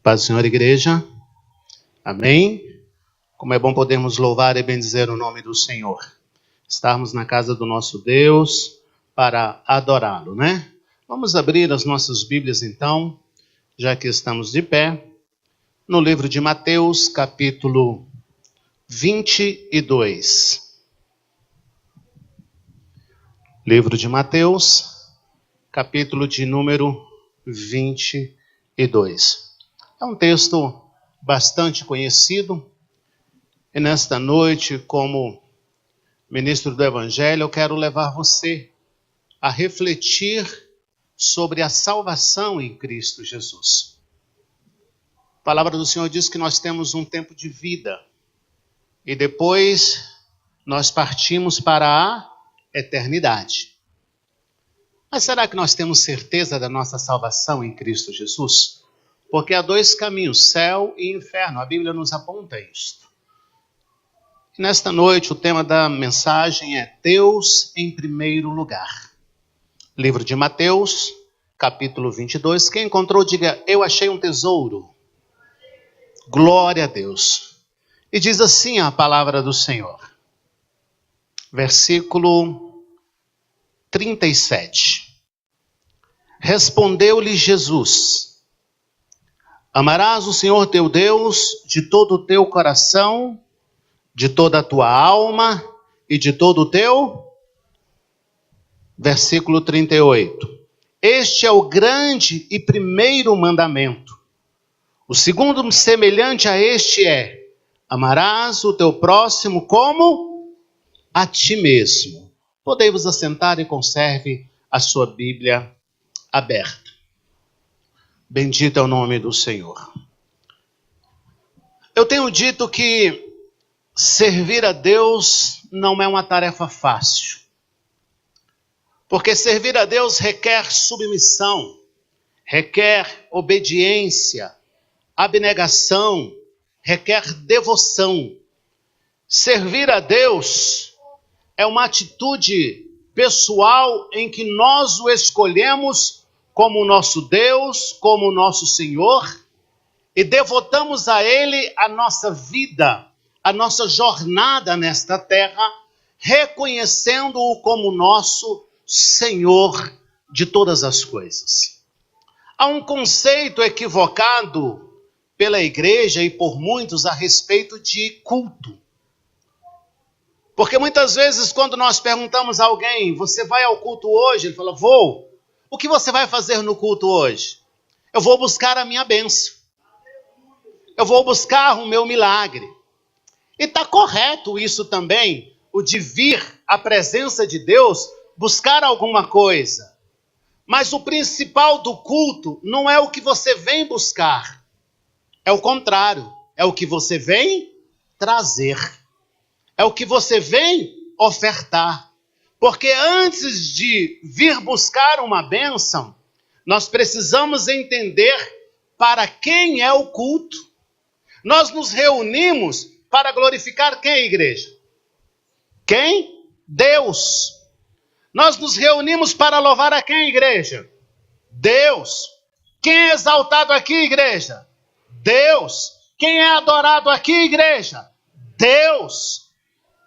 Paz do Senhor, igreja. Amém. Como é bom podermos louvar e bendizer o nome do Senhor. Estarmos na casa do nosso Deus para adorá-lo, né? Vamos abrir as nossas Bíblias então, já que estamos de pé, no livro de Mateus, capítulo 22. Livro de Mateus, capítulo de número 22. É um texto bastante conhecido, e nesta noite, como ministro do Evangelho, eu quero levar você a refletir sobre a salvação em Cristo Jesus. A palavra do Senhor diz que nós temos um tempo de vida, e depois nós partimos para a eternidade. Mas será que nós temos certeza da nossa salvação em Cristo Jesus? Porque há dois caminhos, céu e inferno. A Bíblia nos aponta isto. E nesta noite o tema da mensagem é Deus em primeiro lugar. Livro de Mateus, capítulo 22. Quem encontrou, diga, eu achei um tesouro. Glória a Deus. E diz assim a palavra do Senhor. Versículo 37. Respondeu-lhe Jesus: amarás o Senhor teu Deus de todo o teu coração, de toda a tua alma e de todo o teu... Versículo 38. Este é o grande e primeiro mandamento. O segundo semelhante a este é: amarás o teu próximo como a ti mesmo. Podei-vos assentar e conserve a sua Bíblia aberta. Bendito é o nome do Senhor. Eu tenho dito que servir a Deus não é uma tarefa fácil. Porque servir a Deus requer submissão, requer obediência, abnegação, requer devoção. Servir a Deus é uma atitude pessoal em que nós o escolhemos como o nosso Deus, como o nosso Senhor, e devotamos a Ele a nossa vida, a nossa jornada nesta terra, reconhecendo-o como nosso Senhor de todas as coisas. Há um conceito equivocado pela igreja e por muitos a respeito de culto. Porque muitas vezes quando nós perguntamos a alguém, você vai ao culto hoje? Ele fala, vou. O que você vai fazer no culto hoje? Eu vou buscar a minha bênção. Eu vou buscar o meu milagre. E está correto isso também, o de vir à presença de Deus, buscar alguma coisa. Mas o principal do culto não é o que você vem buscar. É o contrário. É o que você vem trazer. É o que você vem ofertar. Porque antes de vir buscar uma bênção, nós precisamos entender para quem é o culto. Nós nos reunimos para glorificar quem, igreja? Quem? Deus. Nós nos reunimos para louvar a quem, igreja? Deus. Quem é exaltado aqui, igreja? Deus. Quem é adorado aqui, igreja? Deus.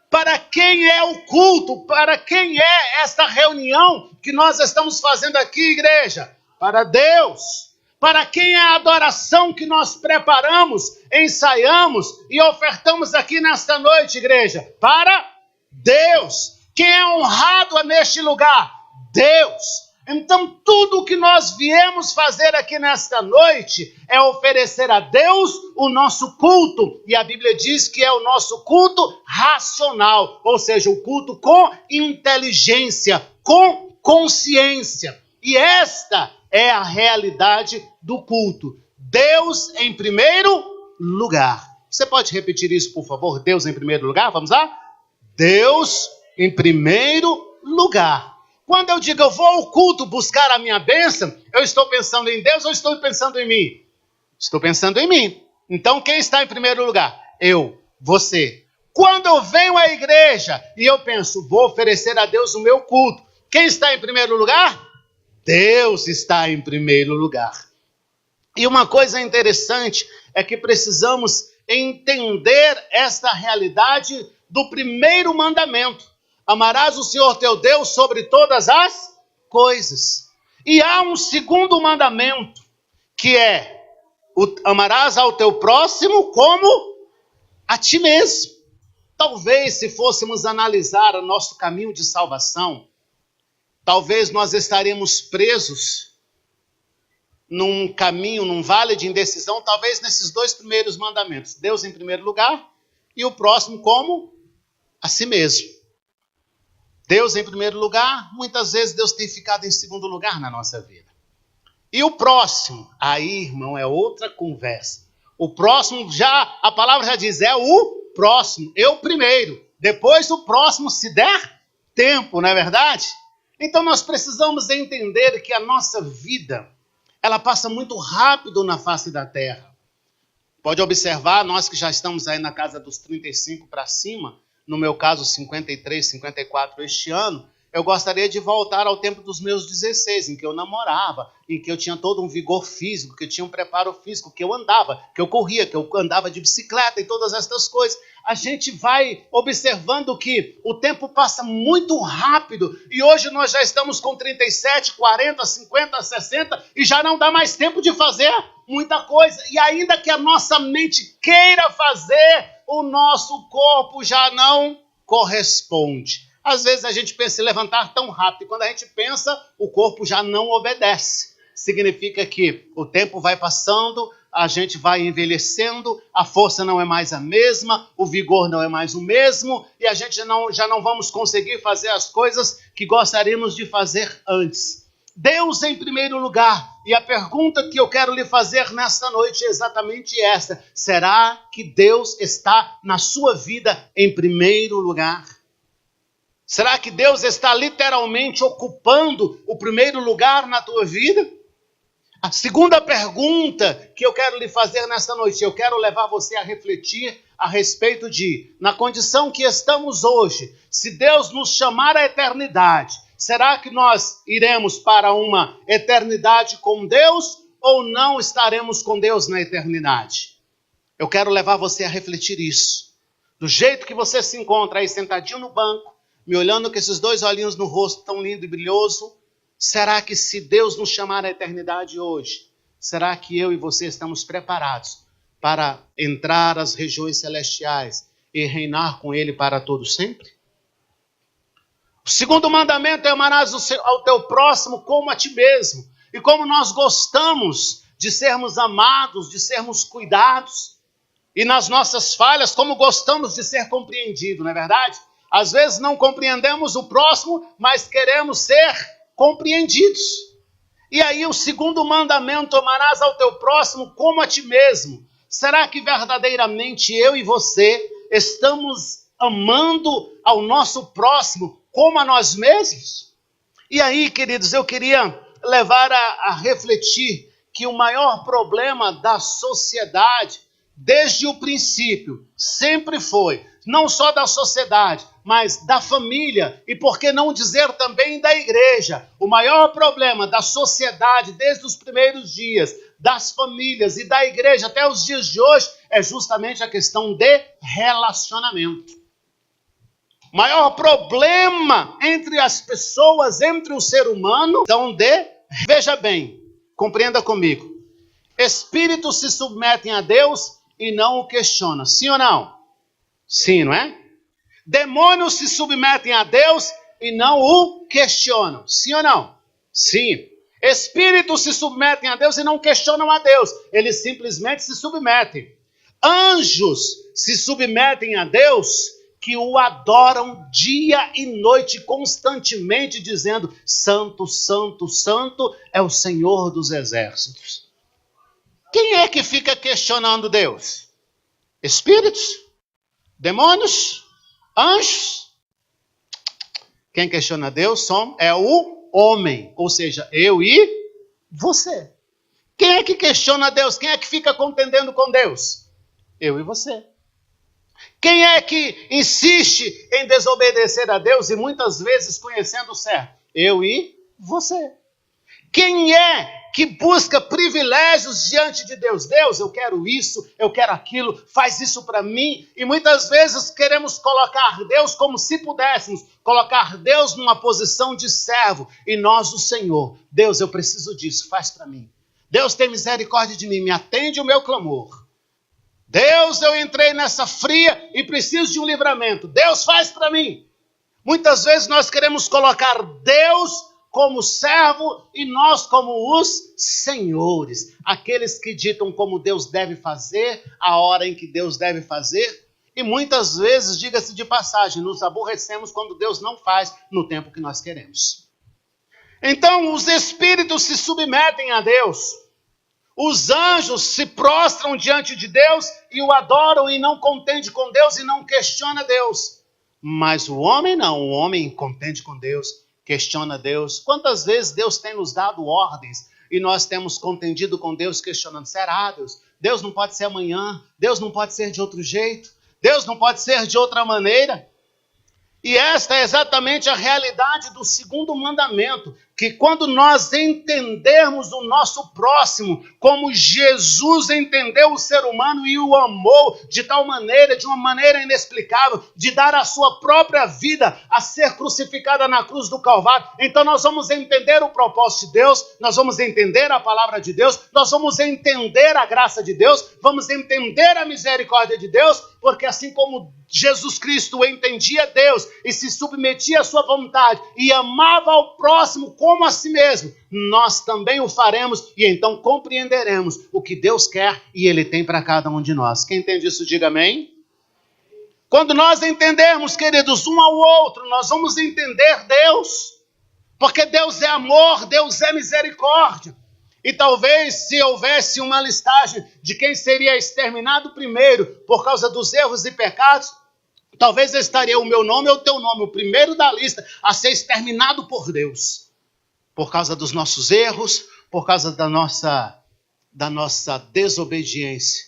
Para quem é o culto? Para quem é esta reunião que nós estamos fazendo aqui, igreja? Para Deus. Para quem é a adoração que nós preparamos, ensaiamos e ofertamos aqui nesta noite, igreja? Para Deus. Quem é honrado neste lugar? Deus. Então tudo o que nós viemos fazer aqui nesta noite é oferecer a Deus o nosso culto. E a Bíblia diz que é o nosso culto racional, ou seja, o culto com inteligência, com consciência. E esta é a realidade do culto. Deus em primeiro lugar. Você pode repetir isso, por favor? Deus em primeiro lugar? Vamos lá? Deus em primeiro lugar. Quando eu digo eu vou ao culto buscar a minha bênção, eu estou pensando em Deus ou estou pensando em mim? Estou pensando em mim. Então quem está em primeiro lugar? Eu, você. Quando eu venho à igreja e eu penso, vou oferecer a Deus o meu culto, quem está em primeiro lugar? Deus está em primeiro lugar. E uma coisa interessante é que precisamos entender esta realidade do primeiro mandamento. Amarás o Senhor teu Deus sobre todas as coisas. E há um segundo mandamento, que é: amarás ao teu próximo como a ti mesmo. Talvez, se fôssemos analisar o nosso caminho de salvação, talvez nós estaríamos presos num caminho, num vale de indecisão, talvez nesses dois primeiros mandamentos. Deus em primeiro lugar e o próximo como a si mesmo. Deus em primeiro lugar, muitas vezes Deus tem ficado em segundo lugar na nossa vida. E o próximo, aí, irmão, é outra conversa. O próximo, a palavra já diz, é o próximo, eu primeiro. Depois o próximo, se der tempo, não é verdade? Então nós precisamos entender que a nossa vida, ela passa muito rápido na face da terra. Pode observar, nós que já estamos aí na casa dos 35 para cima, no meu caso 53, 54 este ano, eu gostaria de voltar ao tempo dos meus 16, em que eu namorava, em que eu tinha todo um vigor físico, que eu tinha um preparo físico, que eu andava, que eu corria, que eu andava de bicicleta e todas estas coisas. A gente vai observando que o tempo passa muito rápido e hoje nós já estamos com 37, 40, 50, 60 e já não dá mais tempo de fazer muita coisa. E ainda que a nossa mente queira fazer, o nosso corpo já não corresponde. Às vezes a gente pensa em levantar tão rápido e quando a gente pensa, o corpo já não obedece. Significa que o tempo vai passando, a gente vai envelhecendo, a força não é mais a mesma, o vigor não é mais o mesmo e a gente já não vamos conseguir fazer as coisas que gostaríamos de fazer antes. Deus em primeiro lugar. E a pergunta que eu quero lhe fazer nesta noite é exatamente essa. Será que Deus está na sua vida em primeiro lugar? Será que Deus está literalmente ocupando o primeiro lugar na tua vida? A segunda pergunta que eu quero lhe fazer nesta noite, eu quero levar você a refletir a respeito de, na condição que estamos hoje, se Deus nos chamar à eternidade, será que nós iremos para uma eternidade com Deus ou não estaremos com Deus na eternidade? Eu quero levar você a refletir isso. Do jeito que você se encontra aí sentadinho no banco, me olhando com esses dois olhinhos no rosto tão lindo e brilhoso, será que se Deus nos chamar à eternidade hoje, será que eu e você estamos preparados para entrar às regiões celestiais e reinar com Ele para todo sempre? O segundo mandamento é amarás ao teu próximo como a ti mesmo. E como nós gostamos de sermos amados, de sermos cuidados, e nas nossas falhas, como gostamos de ser compreendidos, não é verdade? Às vezes não compreendemos o próximo, mas queremos ser compreendidos. E aí o segundo mandamento, amarás ao teu próximo como a ti mesmo. Será que verdadeiramente eu e você estamos amando ao nosso próximo como a nós mesmos? E aí, queridos, eu queria levar a refletir que o maior problema da sociedade, desde o princípio, sempre foi, não só da sociedade, mas da família, e por que não dizer também da igreja. O maior problema da sociedade, desde os primeiros dias, das famílias e da igreja até os dias de hoje, é justamente a questão de relacionamento. O maior problema entre as pessoas, entre o ser humano, veja bem, compreenda comigo, espíritos se submetem a Deus e não o questionam, sim ou não? Sim, não é? Demônios se submetem a Deus e não o questionam. Sim ou não? Sim. Espíritos se submetem a Deus e não questionam a Deus. Eles simplesmente se submetem. Anjos se submetem a Deus que o adoram dia e noite, constantemente dizendo: Santo, Santo, Santo é o Senhor dos exércitos. Quem é que fica questionando Deus? Espíritos? Demônios? Anjos? Quem questiona Deus é o homem, ou seja, eu e você. Quem é que questiona Deus? Quem é que fica contendendo com Deus? Eu e você. Quem é que insiste em desobedecer a Deus e muitas vezes conhecendo o certo? Eu e você. Quem é que busca privilégios diante de Deus? Deus, eu quero isso, eu quero aquilo, faz isso para mim. E muitas vezes queremos colocar Deus como se pudéssemos, colocar Deus numa posição de servo. E nós, o Senhor, Deus, eu preciso disso, faz para mim. Deus, tem misericórdia de mim, me atende o meu clamor. Deus, eu entrei nessa fria e preciso de um livramento. Deus, faz para mim. Muitas vezes nós queremos colocar Deus como servo e nós como os senhores, aqueles que ditam como Deus deve fazer, a hora em que Deus deve fazer, e muitas vezes, diga-se de passagem, nos aborrecemos quando Deus não faz no tempo que nós queremos. Então, os espíritos se submetem a Deus, os anjos se prostram diante de Deus e o adoram e não contende com Deus e não questiona Deus. Mas o homem não, o homem contende com Deus, questiona Deus. Quantas vezes Deus tem nos dado ordens e nós temos contendido com Deus, questionando: será, Deus? Deus não pode ser amanhã, Deus não pode ser de outro jeito, Deus não pode ser de outra maneira. E esta é exatamente a realidade do segundo mandamento, que quando nós entendermos o nosso próximo, como Jesus entendeu o ser humano e o amou de tal maneira, de uma maneira inexplicável, de dar a sua própria vida a ser crucificada na cruz do Calvário, então nós vamos entender o propósito de Deus, nós vamos entender a palavra de Deus, nós vamos entender a graça de Deus, vamos entender a misericórdia de Deus, porque assim como Jesus Cristo entendia Deus e se submetia à sua vontade e amava ao próximo como a si mesmo, nós também o faremos e então compreenderemos o que Deus quer e Ele tem para cada um de nós. Quem entende isso, diga amém. Quando nós entendermos, queridos, um ao outro, nós vamos entender Deus, porque Deus é amor, Deus é misericórdia. E talvez se houvesse uma listagem de quem seria exterminado primeiro por causa dos erros e pecados, talvez estaria o meu nome ou o teu nome, o primeiro da lista a ser exterminado por Deus. Por causa dos nossos erros, por causa da nossa desobediência.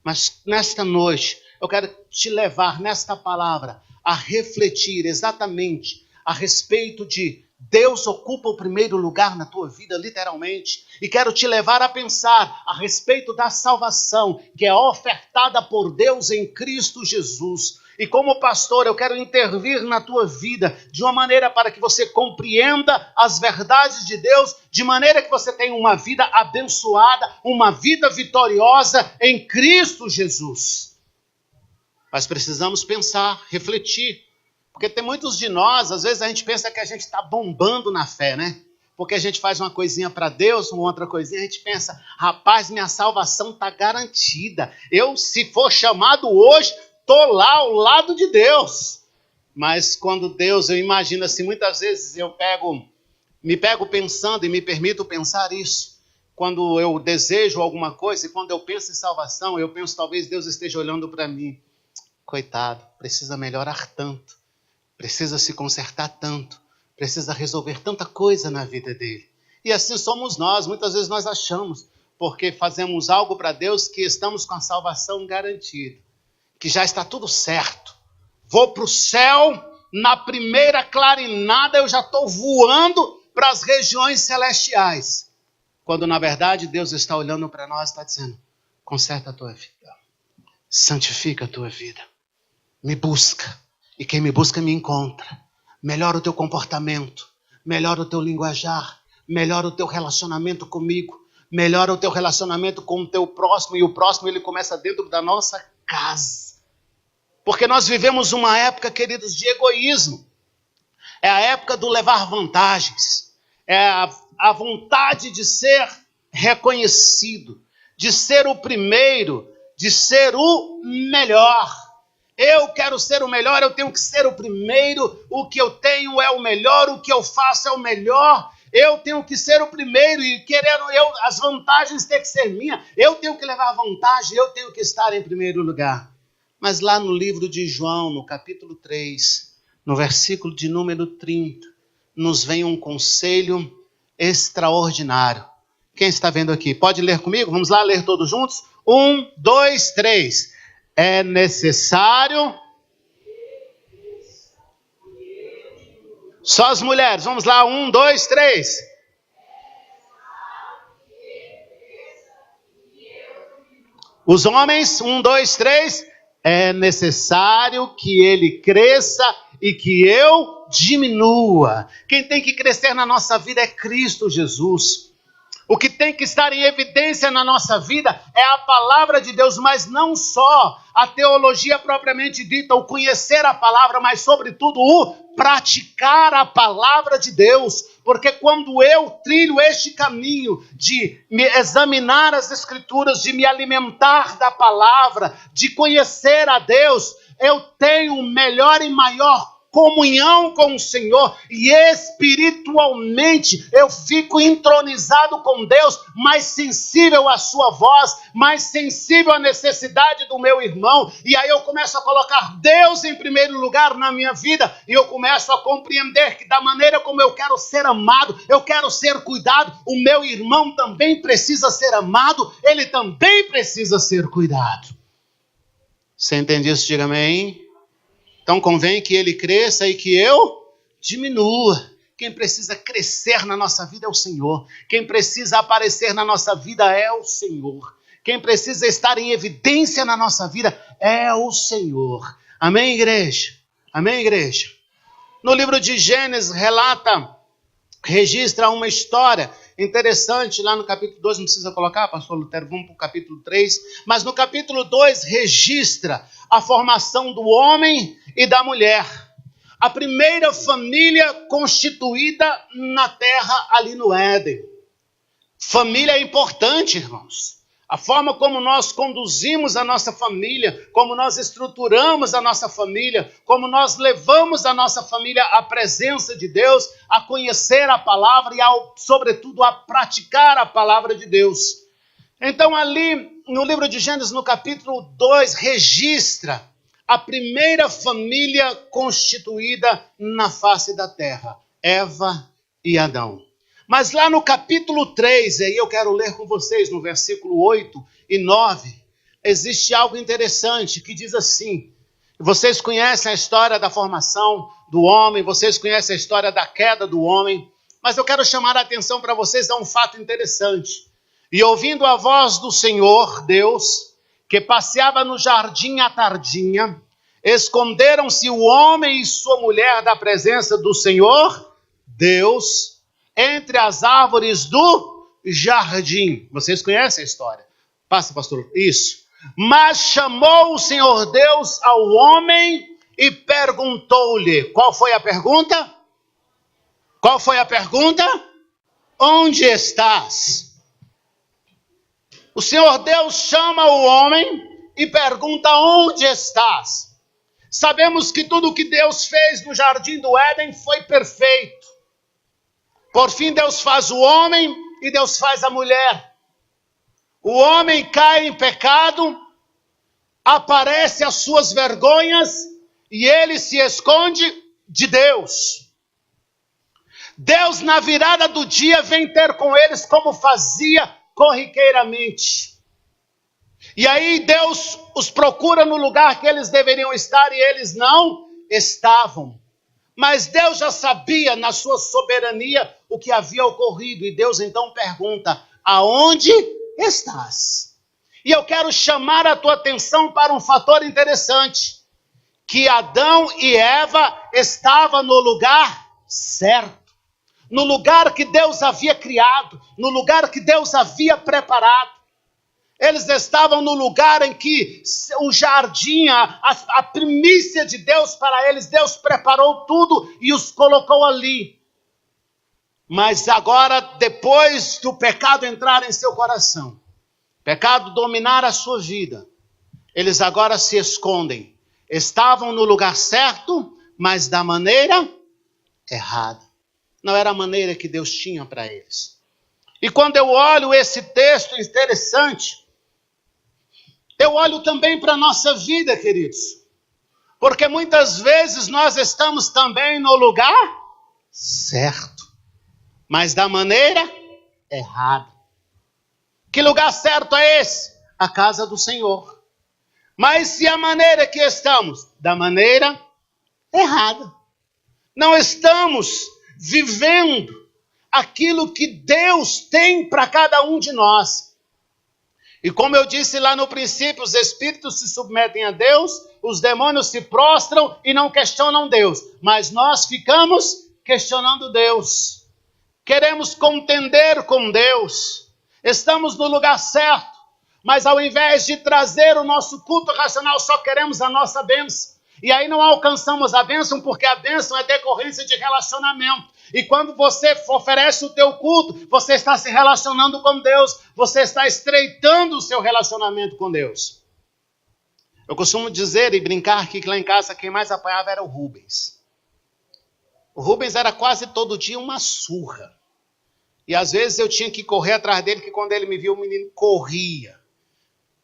Mas nesta noite, eu quero te levar nesta palavra a refletir exatamente a respeito de Deus ocupa o primeiro lugar na tua vida, literalmente. E quero te levar a pensar a respeito da salvação que é ofertada por Deus em Cristo Jesus. E como pastor, eu quero intervir na tua vida de uma maneira para que você compreenda as verdades de Deus, de maneira que você tenha uma vida abençoada, uma vida vitoriosa em Cristo Jesus. Mas precisamos pensar, refletir. Porque tem muitos de nós, às vezes a gente pensa que a gente está bombando na fé, né? Porque a gente faz uma coisinha para Deus, uma outra coisinha, a gente pensa: rapaz, minha salvação está garantida. Eu, se for chamado hoje, estou lá ao lado de Deus. Mas quando Deus, eu imagino assim, muitas vezes me pego pensando e me permito pensar isso. Quando eu desejo alguma coisa e quando eu penso em salvação, eu penso talvez Deus esteja olhando para mim. Coitado, precisa melhorar tanto. Precisa se consertar tanto, precisa resolver tanta coisa na vida dele. E assim somos nós, muitas vezes nós achamos, porque fazemos algo para Deus, que estamos com a salvação garantida, que já está tudo certo. Vou para o céu, na primeira clarinada eu já estou voando para as regiões celestiais. Quando na verdade Deus está olhando para nós e está dizendo: conserta a tua vida, santifica a tua vida, me busca. E quem me busca me encontra. Melhora o teu comportamento, melhora o teu linguajar, melhora o teu relacionamento comigo, melhora o teu relacionamento com o teu próximo, e o próximo ele começa dentro da nossa casa. Porque nós vivemos uma época, queridos, de egoísmo. É a época do levar vantagens. É a vontade de ser reconhecido, de ser o primeiro, de ser o melhor. Eu quero ser o melhor, eu tenho que ser o primeiro, o que eu tenho é o melhor, o que eu faço é o melhor, eu tenho que ser o primeiro e as vantagens têm que ser minhas, eu tenho que levar vantagem, eu tenho que estar em primeiro lugar. Mas lá no livro de João, no capítulo 3, no versículo de número 30, nos vem um conselho extraordinário. Quem está vendo aqui? Pode ler comigo? Vamos lá ler todos juntos? 1, 2, 3. É necessário... Só as mulheres. Vamos lá. 1, 2, 3. Os homens, 1, 2, 3, é necessário que ele cresça e que eu diminua. Quem tem que crescer na nossa vida é Cristo Jesus. O que tem que estar em evidência na nossa vida é a palavra de Deus, mas não só a teologia propriamente dita, o conhecer a palavra, mas sobretudo o praticar a palavra de Deus. Porque quando eu trilho este caminho de me examinar as Escrituras, de me alimentar da palavra, de conhecer a Deus, eu tenho melhor e maior comunhão com o Senhor, e espiritualmente eu fico entronizado com Deus, mais sensível à sua voz, mais sensível à necessidade do meu irmão, e aí eu começo a colocar Deus em primeiro lugar na minha vida, e eu começo a compreender que da maneira como eu quero ser amado, eu quero ser cuidado, o meu irmão também precisa ser amado, ele também precisa ser cuidado. Você entende isso? Diga amém. Então convém que ele cresça e que eu diminua. Quem precisa crescer na nossa vida é o Senhor. Quem precisa aparecer na nossa vida é o Senhor. Quem precisa estar em evidência na nossa vida é o Senhor. Amém, igreja? Amém, igreja? No livro de Gênesis registra uma história interessante lá no capítulo 2, não precisa colocar, pastor Lutero, vamos para o capítulo 3, mas no capítulo 2 registra a formação do homem e da mulher. A primeira família constituída na terra ali no Éden. Família é importante, irmãos. A forma como nós conduzimos a nossa família, como nós estruturamos a nossa família, como nós levamos a nossa família à presença de Deus, a conhecer a palavra e, sobretudo, a praticar a palavra de Deus. Então, ali no livro de Gênesis, no capítulo 2, registra a primeira família constituída na face da terra, Eva e Adão. Mas lá no capítulo 3, aí eu quero ler com vocês no versículo 8 e 9, existe algo interessante que diz assim, vocês conhecem a história da formação do homem, vocês conhecem a história da queda do homem, mas eu quero chamar a atenção para vocês a um fato interessante. E ouvindo a voz do Senhor, Deus, que passeava no jardim à tardinha, esconderam-se o homem e sua mulher da presença do Senhor, Deus, entre as árvores do jardim. Vocês conhecem a história? Passa, pastor. Isso. Mas chamou o Senhor Deus ao homem e perguntou-lhe. Qual foi a pergunta? Qual foi a pergunta? Onde estás? O Senhor Deus chama o homem e pergunta: onde estás? Sabemos que tudo o que Deus fez no jardim do Éden foi perfeito. Por fim, Deus faz o homem e Deus faz a mulher. O homem cai em pecado, aparece as suas vergonhas e ele se esconde de Deus. Deus, na virada do dia, vem ter com eles como fazia corriqueiramente. E aí Deus os procura no lugar que eles deveriam estar e eles não estavam. Mas Deus já sabia, na sua soberania, o que havia ocorrido. E Deus então pergunta: aonde estás? E eu quero chamar a tua atenção para um fator interessante. Que Adão e Eva estavam no lugar certo. No lugar que Deus havia criado. No lugar que Deus havia preparado. Eles estavam no lugar em que o jardim, a primícia de Deus para eles, Deus preparou tudo e os colocou ali. Mas agora, depois do pecado entrar em seu coração, pecado dominar a sua vida, eles agora se escondem. Estavam no lugar certo, mas da maneira errada. Não era a maneira que Deus tinha para eles. E quando eu olho esse texto interessante, eu olho também para a nossa vida, queridos. Porque muitas vezes nós estamos também no lugar certo, mas da maneira errada. Que lugar certo é esse? A casa do Senhor. Mas se a maneira que estamos? Da maneira errada. Não estamos vivendo aquilo que Deus tem para cada um de nós. E como eu disse lá no princípio, os espíritos se submetem a Deus, os demônios se prostram e não questionam Deus. Mas nós ficamos questionando Deus. Queremos contender com Deus. Estamos no lugar certo. Mas ao invés de trazer o nosso culto racional, só queremos a nossa bênção. E aí não alcançamos a bênção, porque a bênção é decorrência de relacionamento. E quando você oferece o teu culto, você está se relacionando com Deus. Você está estreitando o seu relacionamento com Deus. Eu costumo dizer e brincar que lá em casa quem mais apanhava era o Rubens. O Rubens era quase todo dia uma surra. E às vezes eu tinha que correr atrás dele, que quando ele me viu, o menino corria.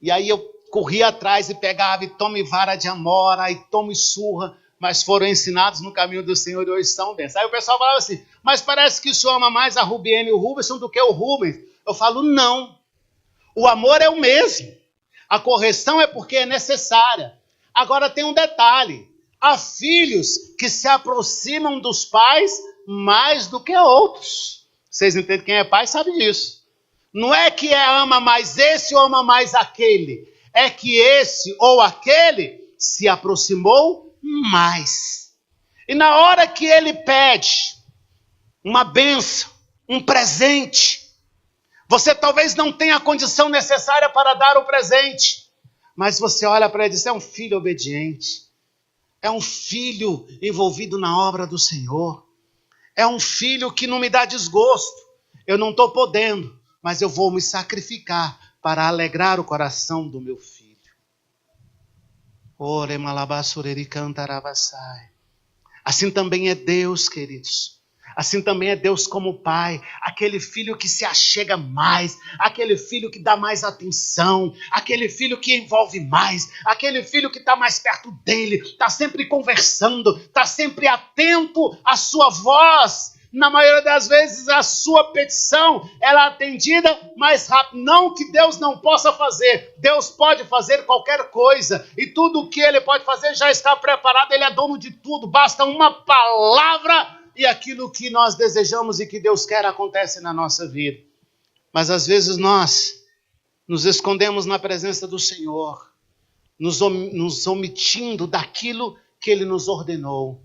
E aí eu corria atrás e pegava, e tome vara de amora, e tome surra. Mas foram ensinados no caminho do Senhor e hoje são bênçãos. Aí o pessoal falava assim, mas parece que o senhor ama mais a Rubiene e o Rubens do que o Rubens. Eu falo, não. O amor é o mesmo. A correção é porque é necessária. Agora tem um detalhe. Há filhos que se aproximam dos pais mais do que outros. Vocês entendem, quem é pai sabe disso. Não é que ama mais esse ou ama mais aquele. É que esse ou aquele se aproximou mais. E na hora que ele pede uma bênção, um presente, você talvez não tenha a condição necessária para dar o presente, mas você olha para ele e diz, é um filho obediente, é um filho envolvido na obra do Senhor, é um filho que não me dá desgosto, eu não estou podendo, mas eu vou me sacrificar para alegrar o coração do meu filho. Assim também é Deus, queridos. Assim também é Deus como Pai. Aquele filho que se achega mais. Aquele filho que dá mais atenção. Aquele filho que envolve mais. Aquele filho que está mais perto dele. Está sempre conversando. Está sempre atento à sua voz. Na maioria das vezes a sua petição ela é atendida mais rápido. Não que Deus não possa fazer. Deus pode fazer qualquer coisa. E tudo o que Ele pode fazer já está preparado. Ele é dono de tudo. Basta uma palavra e aquilo que nós desejamos e que Deus quer acontece na nossa vida. Mas às vezes nós nos escondemos na presença do Senhor. Nos omitindo daquilo que Ele nos ordenou.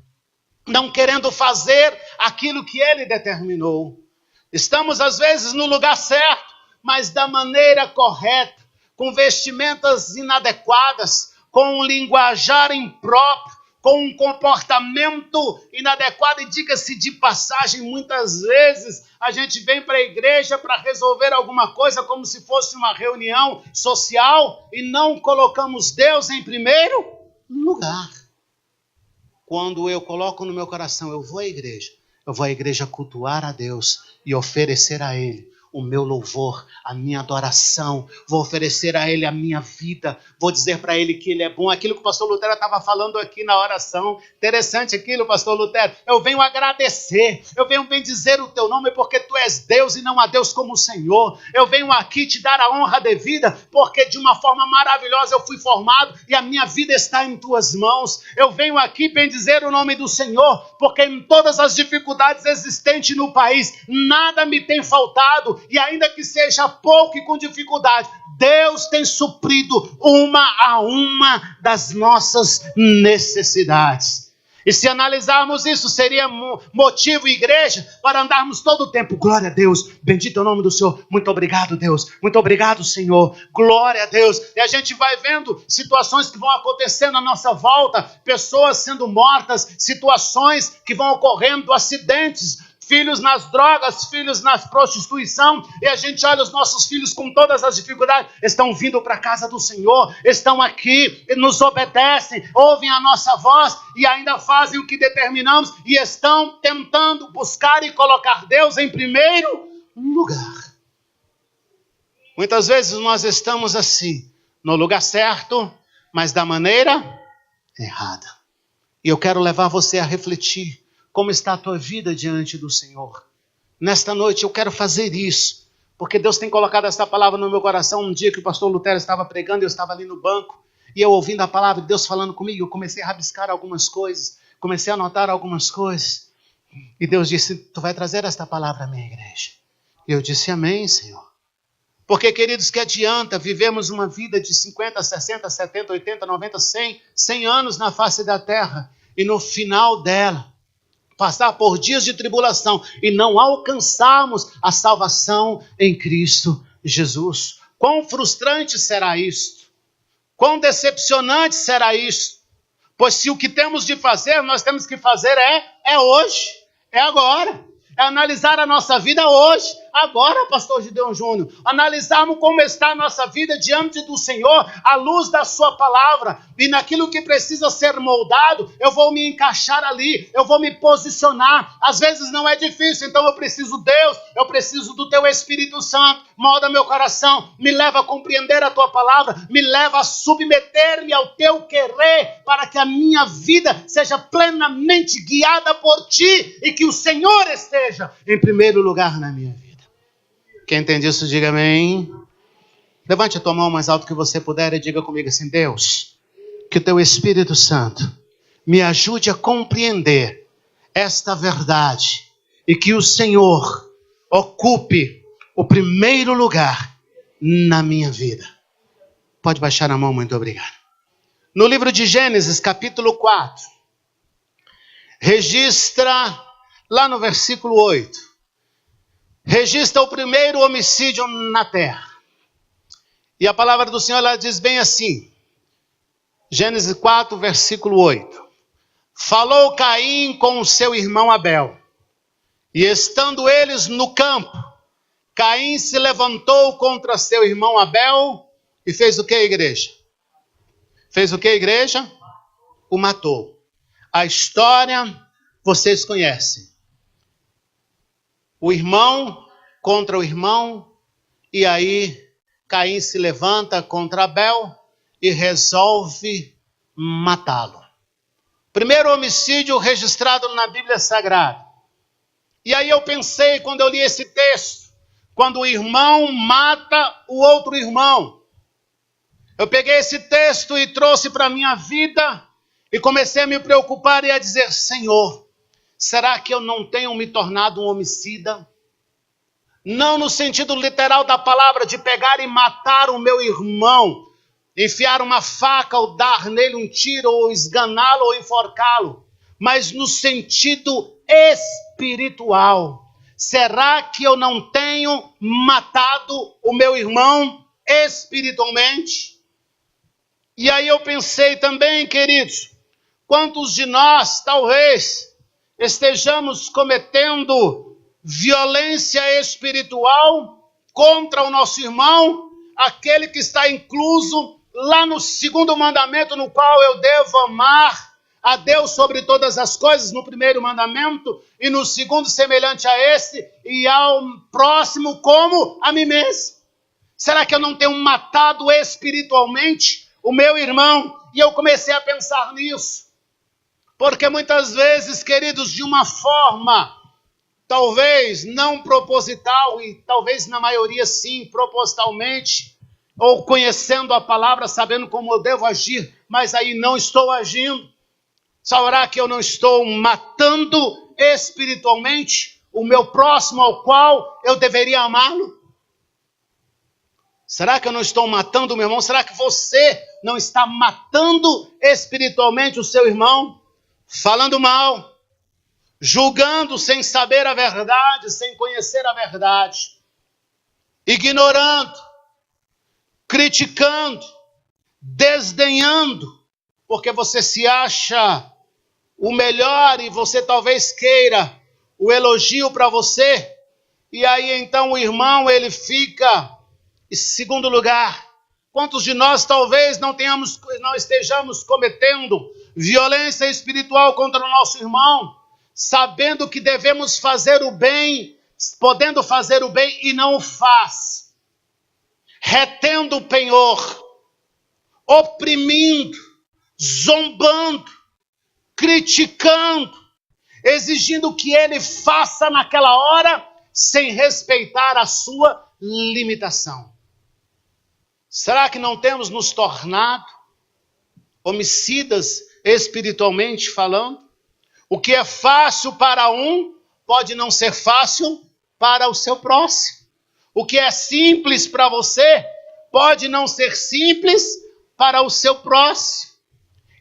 Não querendo fazer aquilo que Ele determinou. Estamos às vezes no lugar certo, mas da maneira correta, com vestimentas inadequadas, com um linguajar impróprio, com um comportamento inadequado. E diga-se de passagem, muitas vezes a gente vem para a igreja para resolver alguma coisa como se fosse uma reunião social e não colocamos Deus em primeiro lugar. Quando eu coloco no meu coração, eu vou à igreja cultuar a Deus e oferecer a Ele o meu louvor, a minha adoração, vou oferecer a Ele a minha vida, vou dizer para Ele que Ele é bom, aquilo que o pastor Lutero estava falando aqui na oração, interessante aquilo, pastor Lutero, eu venho agradecer, eu venho bendizer o teu nome porque tu és Deus e não há Deus como o Senhor, eu venho aqui te dar a honra devida, porque de uma forma maravilhosa eu fui formado e a minha vida está em tuas mãos, eu venho aqui bendizer o nome do Senhor, porque em todas as dificuldades existentes no país, nada me tem faltado, e ainda que seja pouco e com dificuldade, Deus tem suprido uma a uma das nossas necessidades. E se analisarmos isso, seria motivo, igreja, para andarmos todo o tempo. Glória a Deus, bendito é o nome do Senhor. Muito obrigado, Deus. Muito obrigado, Senhor. Glória a Deus. E a gente vai vendo situações que vão acontecendo à nossa volta, pessoas sendo mortas, situações que vão ocorrendo, acidentes, filhos nas drogas, filhos na prostituição, e a gente olha os nossos filhos com todas as dificuldades, estão vindo para a casa do Senhor, estão aqui, nos obedecem, ouvem a nossa voz, e ainda fazem o que determinamos, e estão tentando buscar e colocar Deus em primeiro lugar. Muitas vezes nós estamos assim, no lugar certo, mas da maneira errada. E eu quero levar você a refletir, como está a tua vida diante do Senhor? Nesta noite eu quero fazer isso, porque Deus tem colocado essa palavra no meu coração. Um dia que o pastor Lutero estava pregando, eu estava ali no banco, e eu ouvindo a palavra de Deus falando comigo, eu comecei a rabiscar algumas coisas, comecei a anotar algumas coisas, e Deus disse, tu vai trazer esta palavra à minha igreja. E eu disse, amém, Senhor. Porque, queridos, que adianta vivemos uma vida de 50, 60, 70, 80, 90, 100 anos na face da terra e no final dela passar por dias de tribulação e não alcançarmos a salvação em Cristo Jesus. Quão frustrante será isto? Quão decepcionante será isto? Pois se o que temos de fazer, nós temos que fazer é hoje, é agora. É analisar a nossa vida hoje, agora, pastor Gideon Júnior. Analisarmos como está a nossa vida diante do Senhor, à luz da sua palavra. E naquilo que precisa ser moldado, eu vou me encaixar ali, eu vou me posicionar. Às vezes não é difícil, então eu preciso de Deus, eu preciso do teu Espírito Santo. Molda meu coração, me leva a compreender a tua palavra, me leva a submeter-me ao teu querer, para que a minha vida seja plenamente guiada por ti e que o Senhor esteja em primeiro lugar na minha vida. Quem entende isso, diga amém. Levante a tua mão mais alto que você puder e diga comigo assim: Deus, que o teu Espírito Santo me ajude a compreender esta verdade e que o Senhor ocupe o primeiro lugar na minha vida. Pode baixar a mão, muito obrigado. No livro de Gênesis, capítulo 4, registra lá no versículo 8, registra o primeiro homicídio na terra. E a palavra do Senhor, ela diz bem assim, Gênesis 4, versículo 8. Falou Caim com o seu irmão Abel, e estando eles no campo, Caim se levantou contra seu irmão Abel e fez o que, igreja? Fez o que, igreja? O matou. A história vocês conhecem. O irmão contra o irmão, e aí Caim se levanta contra Abel e resolve matá-lo. Primeiro homicídio registrado na Bíblia Sagrada. E aí eu pensei, quando eu li esse texto, quando o irmão mata o outro irmão. Eu peguei esse texto e trouxe para a minha vida e comecei a me preocupar e a dizer: Senhor, será que eu não tenho me tornado um homicida? Não no sentido literal da palavra, de pegar e matar o meu irmão, enfiar uma faca ou dar nele um tiro, ou esganá-lo ou enforcá-lo, mas no sentido espiritual. Será que eu não tenho matado o meu irmão espiritualmente? E aí eu pensei também, queridos, quantos de nós talvez estejamos cometendo violência espiritual contra o nosso irmão, aquele que está incluso lá no segundo mandamento, no qual eu devo amar a Deus sobre todas as coisas, no primeiro mandamento, e no segundo semelhante a esse, e ao próximo como a mim mesmo. Será que eu não tenho matado espiritualmente o meu irmão? E eu comecei a pensar nisso, porque muitas vezes, queridos, de uma forma talvez não proposital, e talvez na maioria sim, propositalmente, ou conhecendo a palavra, sabendo como eu devo agir, mas aí não estou agindo. Será que eu não estou matando espiritualmente o meu próximo ao qual eu deveria amá-lo? Será que eu não estou matando o meu irmão? Será que você não está matando espiritualmente o seu irmão? Falando mal, julgando sem saber a verdade, sem conhecer a verdade, ignorando, criticando, desdenhando, porque você se acha o melhor e você talvez queira o elogio para você, e aí então o irmão ele fica em segundo lugar. Quantos de nós talvez não estejamos cometendo violência espiritual contra o nosso irmão, sabendo que devemos fazer o bem, podendo fazer o bem e não o faz, retendo o penhor, oprimindo, zombando, criticando, exigindo que ele faça naquela hora, sem respeitar a sua limitação. Será que não temos nos tornado homicidas espiritualmente falando? O que é fácil para um pode não ser fácil para o seu próximo. O que é simples para você pode não ser simples para o seu próximo.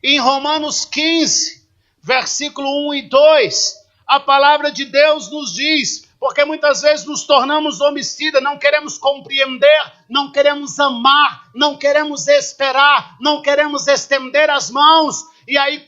Em Romanos 15, versículo 1 e 2, a palavra de Deus nos diz, porque muitas vezes nos tornamos homicidas, não queremos compreender, não queremos amar, não queremos esperar, não queremos estender as mãos, e aí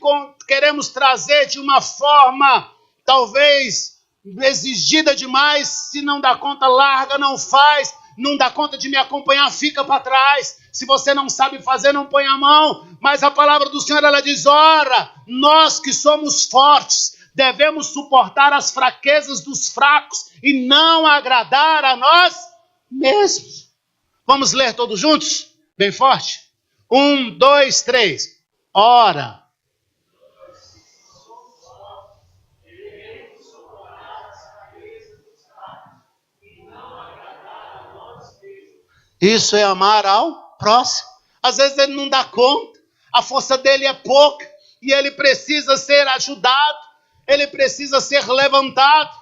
queremos trazer de uma forma, talvez, exigida demais. Se não dá conta, larga, não faz. Não dá conta de me acompanhar, fica para trás. Se você não sabe fazer, não põe a mão. Mas a palavra do Senhor, ela diz, ora, nós que somos fortes, devemos suportar as fraquezas dos fracos e não agradar a nós mesmos. Vamos ler todos juntos? Bem forte? 1, 2, 3. Ora. Isso é amar ao próximo. Às vezes ele não dá conta, a força dele é pouca e ele precisa ser ajudado, ele precisa ser levantado.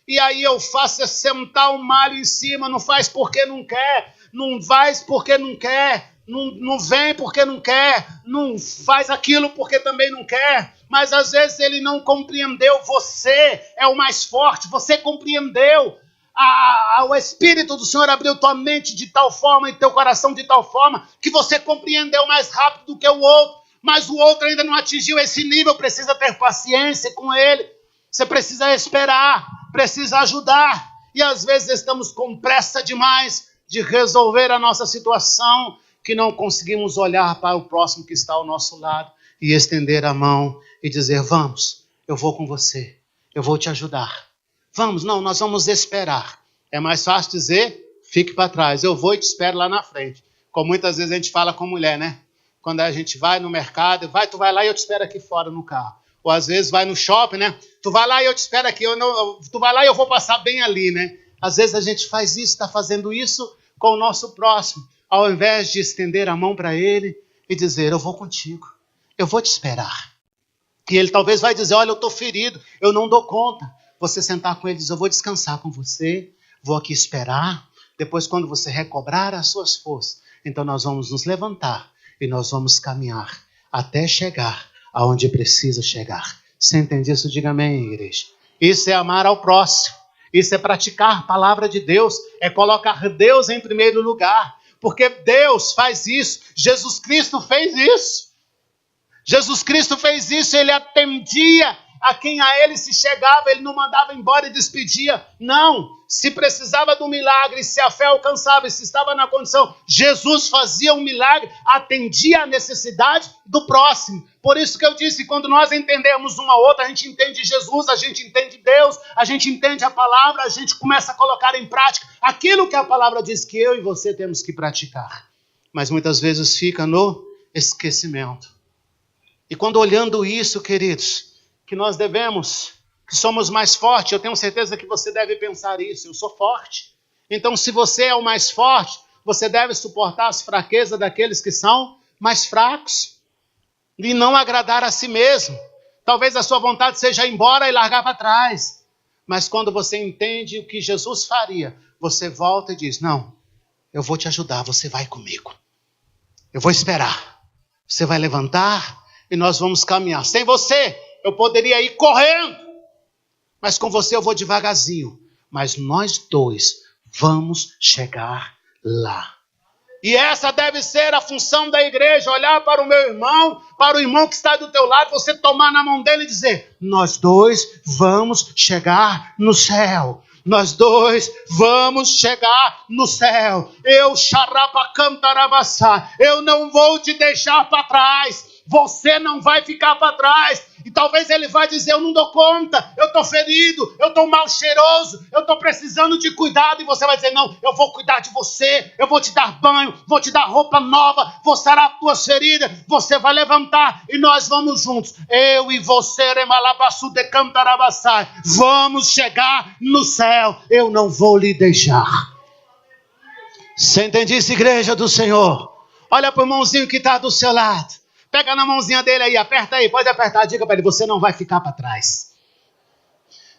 E aí eu faço é sentar o malho em cima, não faz porque não quer, não faz porque não quer, não vem porque não quer, não faz aquilo porque também não quer. Mas às vezes ele não compreendeu, você é o mais forte, você compreendeu. O Espírito do Senhor abriu tua mente de tal forma e teu coração de tal forma que você compreendeu mais rápido do que o outro, mas o outro ainda não atingiu esse nível, precisa ter paciência com ele, você precisa esperar, precisa ajudar, e às vezes estamos com pressa demais de resolver a nossa situação, que não conseguimos olhar para o próximo que está ao nosso lado e estender a mão e dizer, vamos, eu vou com você, eu vou te ajudar. Vamos, não, nós vamos esperar. É mais fácil dizer, fique para trás, eu vou e te espero lá na frente. Como muitas vezes a gente fala com mulher, né? Quando a gente vai no mercado, tu vai lá e eu te espero aqui fora no carro. Ou às vezes vai no shopping, né? Tu vai lá e eu te espero aqui, tu vai lá e eu vou passar bem ali, né? Às vezes a gente faz isso, está fazendo isso com o nosso próximo, ao invés de estender a mão para ele e dizer, eu vou contigo, eu vou te esperar. E ele talvez vai dizer, olha, eu estou ferido, eu não dou conta. Você sentar com ele e dizer, eu vou descansar com você, vou aqui esperar, depois quando você recobrar as suas forças, então nós vamos nos levantar e nós vamos caminhar até chegar aonde precisa chegar. Você entende isso? Diga amém, igreja. Isso é amar ao próximo, isso é praticar a palavra de Deus, é colocar Deus em primeiro lugar, porque Deus faz isso, Jesus Cristo fez isso. Jesus Cristo fez isso, ele atendia a quem a ele se chegava, ele não mandava embora e despedia. Não, se precisava do milagre, se a fé alcançava, se estava na condição, Jesus fazia um milagre, atendia a necessidade do próximo. Por isso que eu disse, quando nós entendemos uma outra, a gente entende Jesus, a gente entende Deus, a gente entende a palavra, a gente começa a colocar em prática aquilo que a palavra diz que eu e você temos que praticar. Mas muitas vezes fica no esquecimento. E quando olhando isso, queridos, que nós devemos, que somos mais fortes, eu tenho certeza que você deve pensar isso, eu sou forte. Então, se você é o mais forte, você deve suportar as fraquezas daqueles que são mais fracos e não agradar a si mesmo. Talvez a sua vontade seja ir embora e largar para trás, mas quando você entende o que Jesus faria, você volta e diz, não, eu vou te ajudar, você vai comigo. Eu vou esperar, você vai levantar e nós vamos caminhar. Sem você, eu poderia ir correndo, mas com você eu vou devagarzinho. Mas nós dois vamos chegar lá. E essa deve ser a função da igreja, olhar para o meu irmão, para o irmão que está do teu lado, você tomar na mão dele e dizer, nós dois vamos chegar no céu. Nós dois vamos chegar no céu. Eu não vou te deixar para trás. Você não vai ficar para trás. E talvez ele vai dizer, eu não dou conta, eu estou ferido, eu estou mal cheiroso, eu estou precisando de cuidado. E você vai dizer, não, eu vou cuidar de você, eu vou te dar banho, vou te dar roupa nova, vou sarar as tuas feridas, você vai levantar e nós vamos juntos. Eu e você, vamos chegar no céu, eu não vou lhe deixar. Você entende isso, igreja do Senhor? Olha para o irmãozinho que está do seu lado. Pega na mãozinha dele aí, aperta aí, pode apertar, diga para ele, você não vai ficar para trás.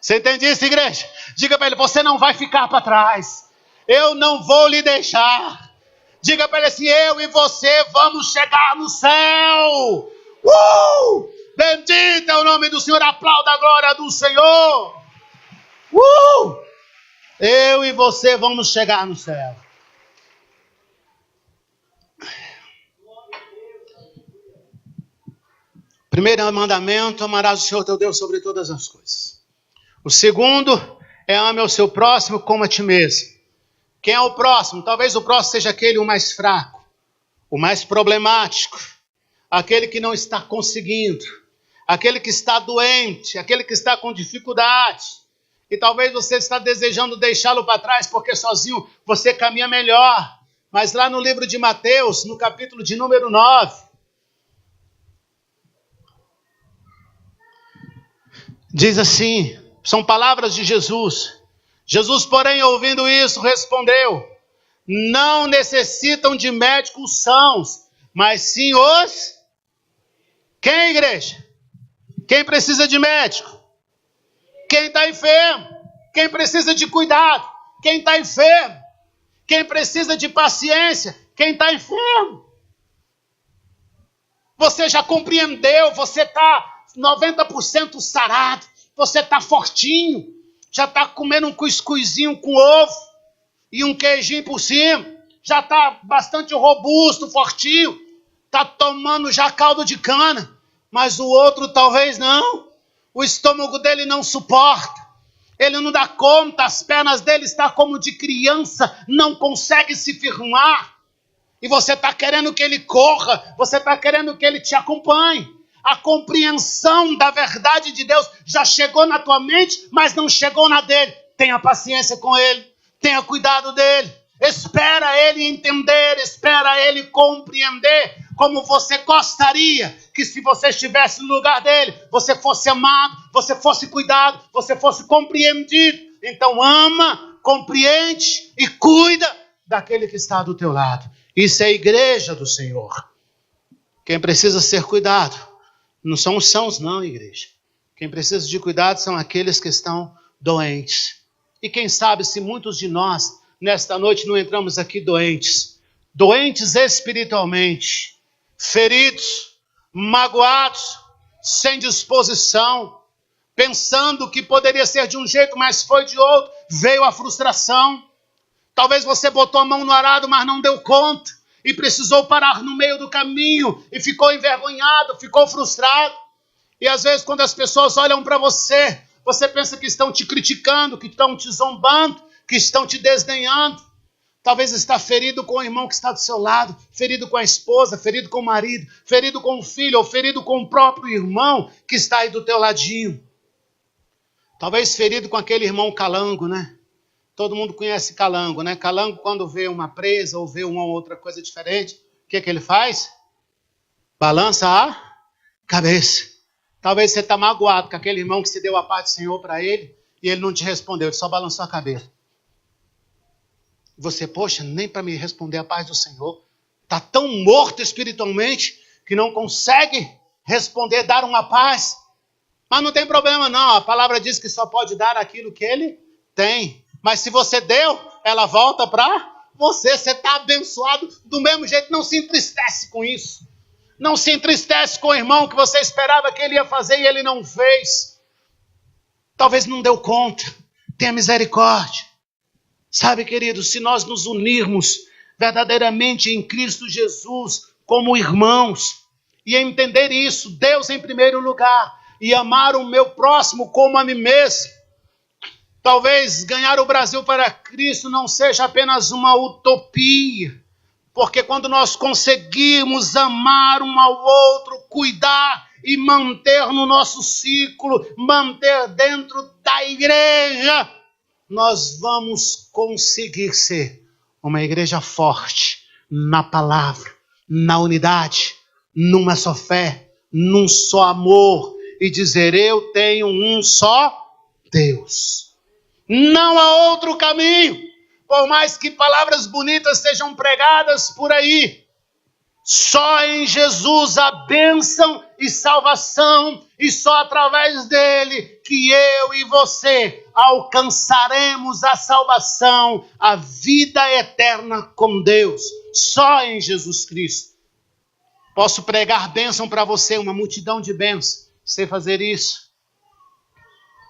Você entende isso, igreja? Diga para ele, você não vai ficar para trás. Eu não vou lhe deixar. Diga para ele assim: eu e você vamos chegar no céu. Bendito é o nome do Senhor. Aplauda a glória do Senhor. Eu e você vamos chegar no céu. Primeiro mandamento: amarás o Senhor teu Deus sobre todas as coisas. O segundo é: ame o seu próximo como a ti mesmo. Quem é o próximo? Talvez o próximo seja aquele o mais fraco, o mais problemático, aquele que não está conseguindo, aquele que está doente, aquele que está com dificuldade. E talvez você está desejando deixá-lo para trás, porque sozinho você caminha melhor. Mas lá no livro de Mateus, no capítulo de número 9, diz assim, são palavras de Jesus. Jesus, porém, ouvindo isso, respondeu: não necessitam de médicos sãos, mas sim os... Quem, igreja? Quem precisa de médico? Quem está enfermo? Quem precisa de cuidado? Quem está enfermo? Quem precisa de paciência? Quem está enfermo? Você já compreendeu? Você está 90% sarado. Você está fortinho. Já está comendo um cuscuzinho com ovo e um queijinho por cima. Já está bastante robusto, fortinho. Está tomando já caldo de cana. Mas o outro talvez não. O estômago dele não suporta. Ele não dá conta. As pernas dele estão como de criança. Não consegue se firmar. E você está querendo que ele corra. Você está querendo que ele te acompanhe. A compreensão da verdade de Deus já chegou na tua mente, mas não chegou na dele. Tenha paciência com ele. Tenha cuidado dele. Espera ele entender. Espera ele compreender. Como você gostaria que, se você estivesse no lugar dele, você fosse amado, você fosse cuidado, você fosse compreendido. Então ama, compreende e cuida daquele que está do teu lado. Isso é a igreja do Senhor. Quem precisa ser cuidado não são os sãos, não, igreja. Quem precisa de cuidado são aqueles que estão doentes. E quem sabe se muitos de nós, nesta noite, não entramos aqui doentes. Doentes espiritualmente, feridos, magoados, sem disposição, pensando que poderia ser de um jeito, mas foi de outro. Veio a frustração. Talvez você botou a mão no arado, mas não deu conta. E precisou parar no meio do caminho. E ficou envergonhado, ficou frustrado. E às vezes quando as pessoas olham para você, você pensa que estão te criticando, que estão te zombando, que estão te desdenhando. Talvez está ferido com o irmão que está do seu lado, ferido com a esposa, ferido com o marido, ferido com o filho, ou ferido com o próprio irmão que está aí do teu ladinho. Talvez ferido com aquele irmão calango, né? Todo mundo conhece calango, né? Calango, quando vê uma presa ou vê uma outra coisa diferente, o que ele faz? Balança a cabeça. Talvez você está magoado com aquele irmão que se deu a paz do Senhor para ele e ele não te respondeu, ele só balançou a cabeça. Você, poxa, nem para me responder a paz do Senhor. Está tão morto espiritualmente que não consegue responder, dar uma paz. Mas não tem problema não, a palavra diz que só pode dar aquilo que ele tem. Mas se você deu, ela volta para você. Você está abençoado do mesmo jeito. Não se entristece com isso. Não se entristece com o irmão que você esperava que ele ia fazer e ele não fez. Talvez não deu conta. Tenha misericórdia. Sabe, queridos, se nós nos unirmos verdadeiramente em Cristo Jesus como irmãos e entender isso, Deus em primeiro lugar, e amar o meu próximo como a mim mesmo, talvez ganhar o Brasil para Cristo não seja apenas uma utopia, porque quando nós conseguirmos amar um ao outro, cuidar e manter no nosso ciclo, manter dentro da igreja, nós vamos conseguir ser uma igreja forte na palavra, na unidade, numa só fé, num só amor, e dizer: eu tenho um só Deus. Não há outro caminho, por mais que palavras bonitas sejam pregadas por aí. Só em Jesus a bênção e salvação, e só através dele que eu e você alcançaremos a salvação, a vida eterna com Deus. Só em Jesus Cristo. Posso pregar bênção para você, uma multidão de bênçãos, sem fazer isso.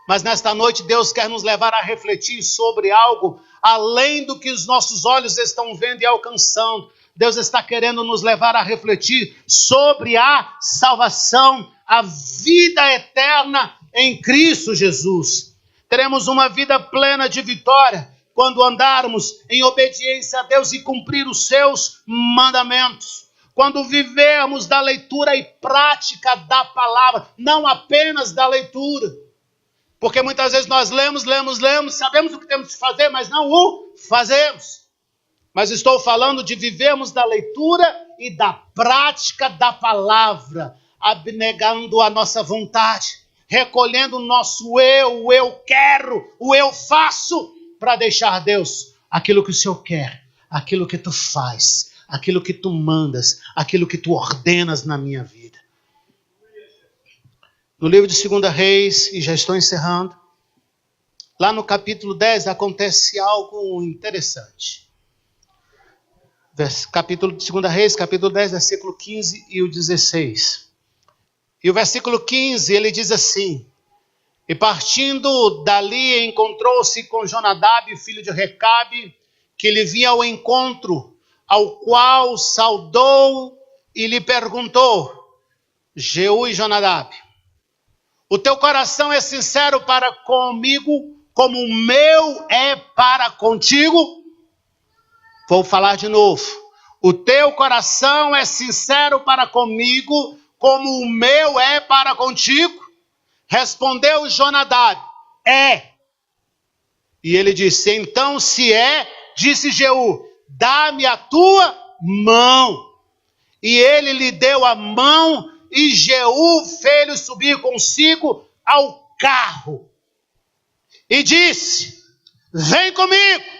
Mas nesta noite Deus quer nos levar a refletir sobre algo além do que os nossos olhos estão vendo e alcançando. Deus está querendo nos levar a refletir sobre a salvação, a vida eterna em Cristo Jesus. Teremos uma vida plena de vitória quando andarmos em obediência a Deus e cumprir os seus mandamentos. Quando vivermos da leitura e prática da palavra, não apenas da leitura. Porque muitas vezes nós lemos, sabemos o que temos que fazer, mas não o fazemos. Mas estou falando de vivermos da leitura e da prática da palavra, abnegando a nossa vontade, recolhendo o nosso eu, o eu quero, o eu faço, para deixar Deus aquilo que o Senhor quer, aquilo que tu faz, aquilo que tu mandas, aquilo que tu ordenas na minha vida. No livro de 2 Reis, e já estou encerrando, lá no capítulo 10 acontece algo interessante. Capítulo de 2 Reis, capítulo 10, versículo 15 e o 16. E o versículo 15, ele diz assim: E partindo dali, encontrou-se com Jonadab, filho de Recabe, que lhe vinha ao encontro, ao qual saudou e lhe perguntou: Jeú e Jonadab, o teu coração é sincero para comigo, como o meu é para contigo? Vou falar de novo. O teu coração é sincero para comigo, como o meu é para contigo? Respondeu Jonadab: é. E ele disse: então se é, disse Jeú, dá-me a tua mão. E ele lhe deu a mão, e Jeú fez-lhe subir consigo ao carro. E disse: vem comigo.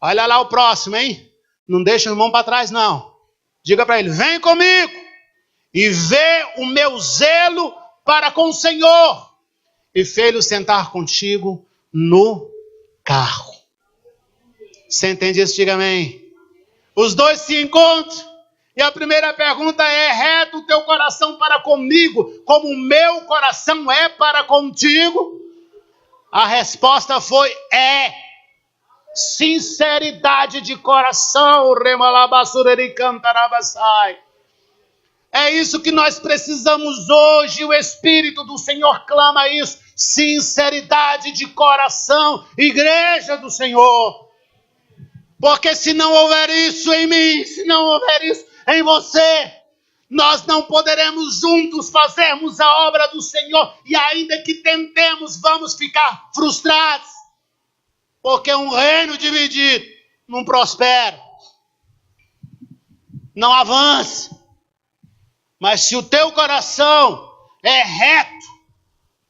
Olha lá o próximo, hein? Não deixa o irmão para trás, não. Diga para ele: vem comigo e vê o meu zelo para com o Senhor. E fez-lhe sentar contigo no carro. Você entende isso? Diga amém. Os dois se encontram. E a primeira pergunta é: reto o teu coração para comigo, como o meu coração é para contigo? A resposta foi: é. Sinceridade de coração. É isso que nós precisamos hoje. O Espírito do Senhor clama isso. Sinceridade de coração, igreja do Senhor. Porque se não houver isso em mim, se não houver isso em você, nós não poderemos juntos fazermos a obra do Senhor. E ainda que tentemos, vamos ficar frustrados. Porque um reino dividido não prospera, não avança. Mas se o teu coração é reto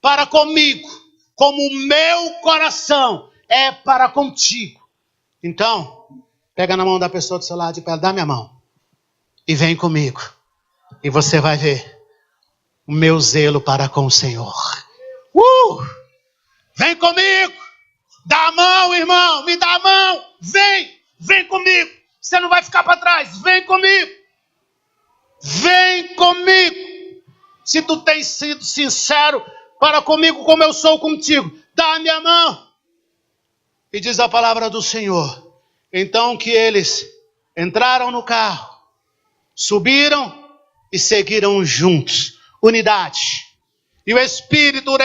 para comigo, como o meu coração é para contigo, então, pega na mão da pessoa do seu lado e fala: dá minha mão e vem comigo. E você vai ver o meu zelo para com o Senhor. Vem comigo. Dá a mão, irmão, me dá a mão. Vem comigo. Você não vai ficar para trás. Vem comigo. Vem comigo. Se tu tens sido sincero para comigo como eu sou contigo, dá a minha mão. E diz a palavra do Senhor: então que eles entraram no carro, subiram e seguiram juntos. Unidade. E o Espírito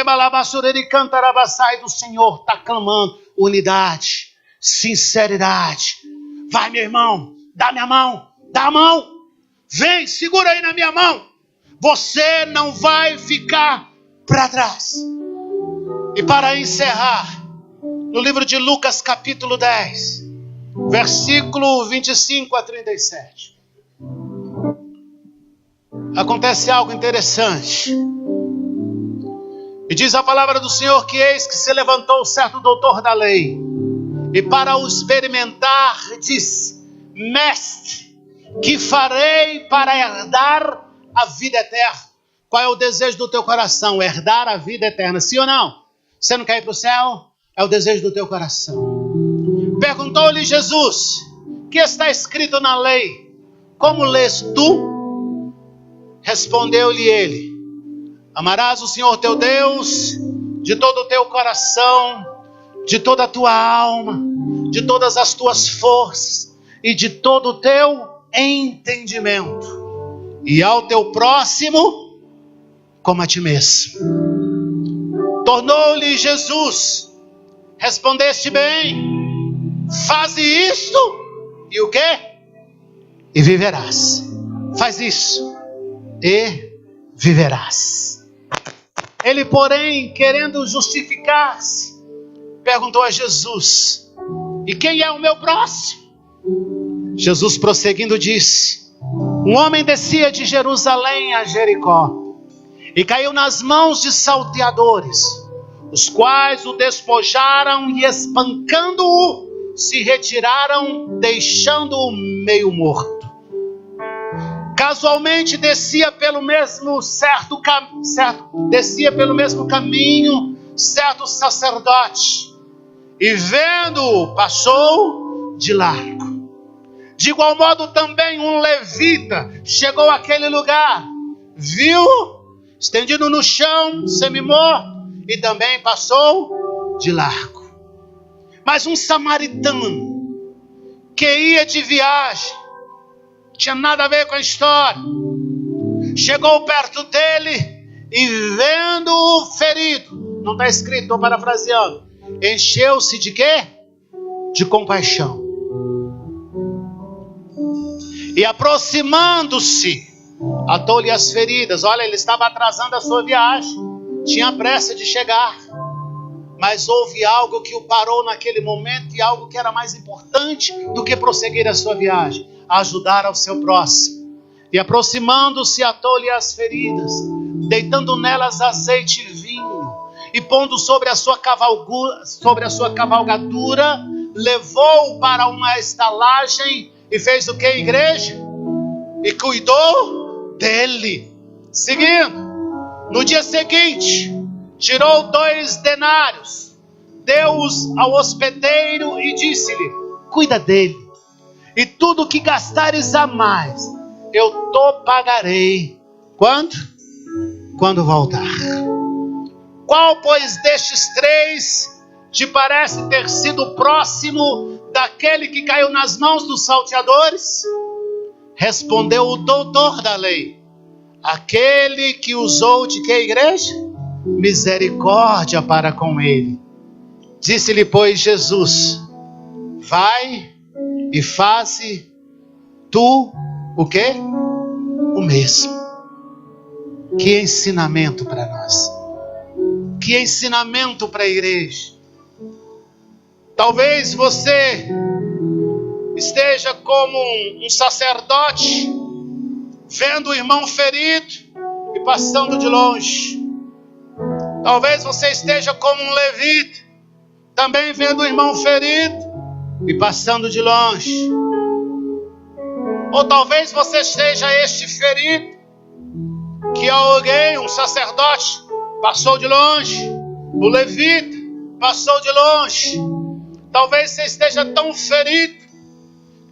do Senhor está clamando: unidade, sinceridade. Vai, meu irmão, dá minha mão, dá a mão. Vem, segura aí na minha mão. Você não vai ficar para trás. E para encerrar, no livro de Lucas capítulo 10, versículo 25 a 37. Acontece algo interessante. E diz a palavra do Senhor que eis que se levantou certo doutor da lei, e para o experimentar disse: mestre, que farei para herdar a vida eterna. Qual é o desejo do teu coração? Herdar a vida eterna, sim ou não? Você não quer ir para o céu? É o desejo do teu coração. Perguntou-lhe Jesus: que está escrito na lei? Como lês tu? Respondeu-lhe ele: amarás o Senhor teu Deus de todo o teu coração, de toda a tua alma, de todas as tuas forças e de todo o teu entendimento, e ao teu próximo como a ti mesmo. Tornou-lhe Jesus: respondeste bem, faze isto, e o quê? E viverás. Faz isso, e viverás. Ele, porém, querendo justificar-se, perguntou a Jesus: e quem é o meu próximo? Jesus, prosseguindo, disse: um homem descia de Jerusalém a Jericó, e caiu nas mãos de salteadores, os quais o despojaram e, espancando-o, se retiraram, deixando-o meio morto. Casualmente descia pelo mesmo caminho certo sacerdote, e vendo-o, passou de largo. De igual modo também um levita chegou àquele lugar, viu-o estendido no chão, semi-morto, e também passou de largo. Mas um samaritano que ia de viagem, tinha nada a ver com a história, chegou perto dele e, vendo-o ferido, não está escrito, estou parafraseando, encheu-se de quê? De compaixão. E aproximando-se, atou-lhe as feridas. Olha, ele estava atrasando a sua viagem, tinha pressa de chegar, mas houve algo que o parou naquele momento, e algo que era mais importante do que prosseguir a sua viagem: ajudar ao seu próximo. E aproximando-se, atou-lhe as feridas, deitando nelas azeite e vinho, e pondo sobre a sua cavalgadura, levou-o para uma estalagem. E fez o que, igreja? E cuidou dele. Seguindo, no dia seguinte, tirou 2 denários, deu-os ao hospedeiro e disse-lhe: cuida dele, e tudo que gastares a mais, eu te pagarei. Quando? Quando voltar. Qual, pois, destes 3 te parece ter sido próximo daquele que caiu nas mãos dos salteadores? Respondeu o doutor da lei: aquele que usou de que, igreja? Misericórdia para com ele. Disse-lhe, pois, Jesus: vai e faze tu o quê? O mesmo. Que ensinamento para nós. Que ensinamento para a igreja. Talvez você esteja como um sacerdote, vendo o irmão ferido e passando de longe. Talvez você esteja como um levita, também vendo o irmão ferido e passando de longe. Ou talvez você seja este ferido, que alguém, um sacerdote, passou de longe, o levita passou de longe. Talvez você esteja tão ferido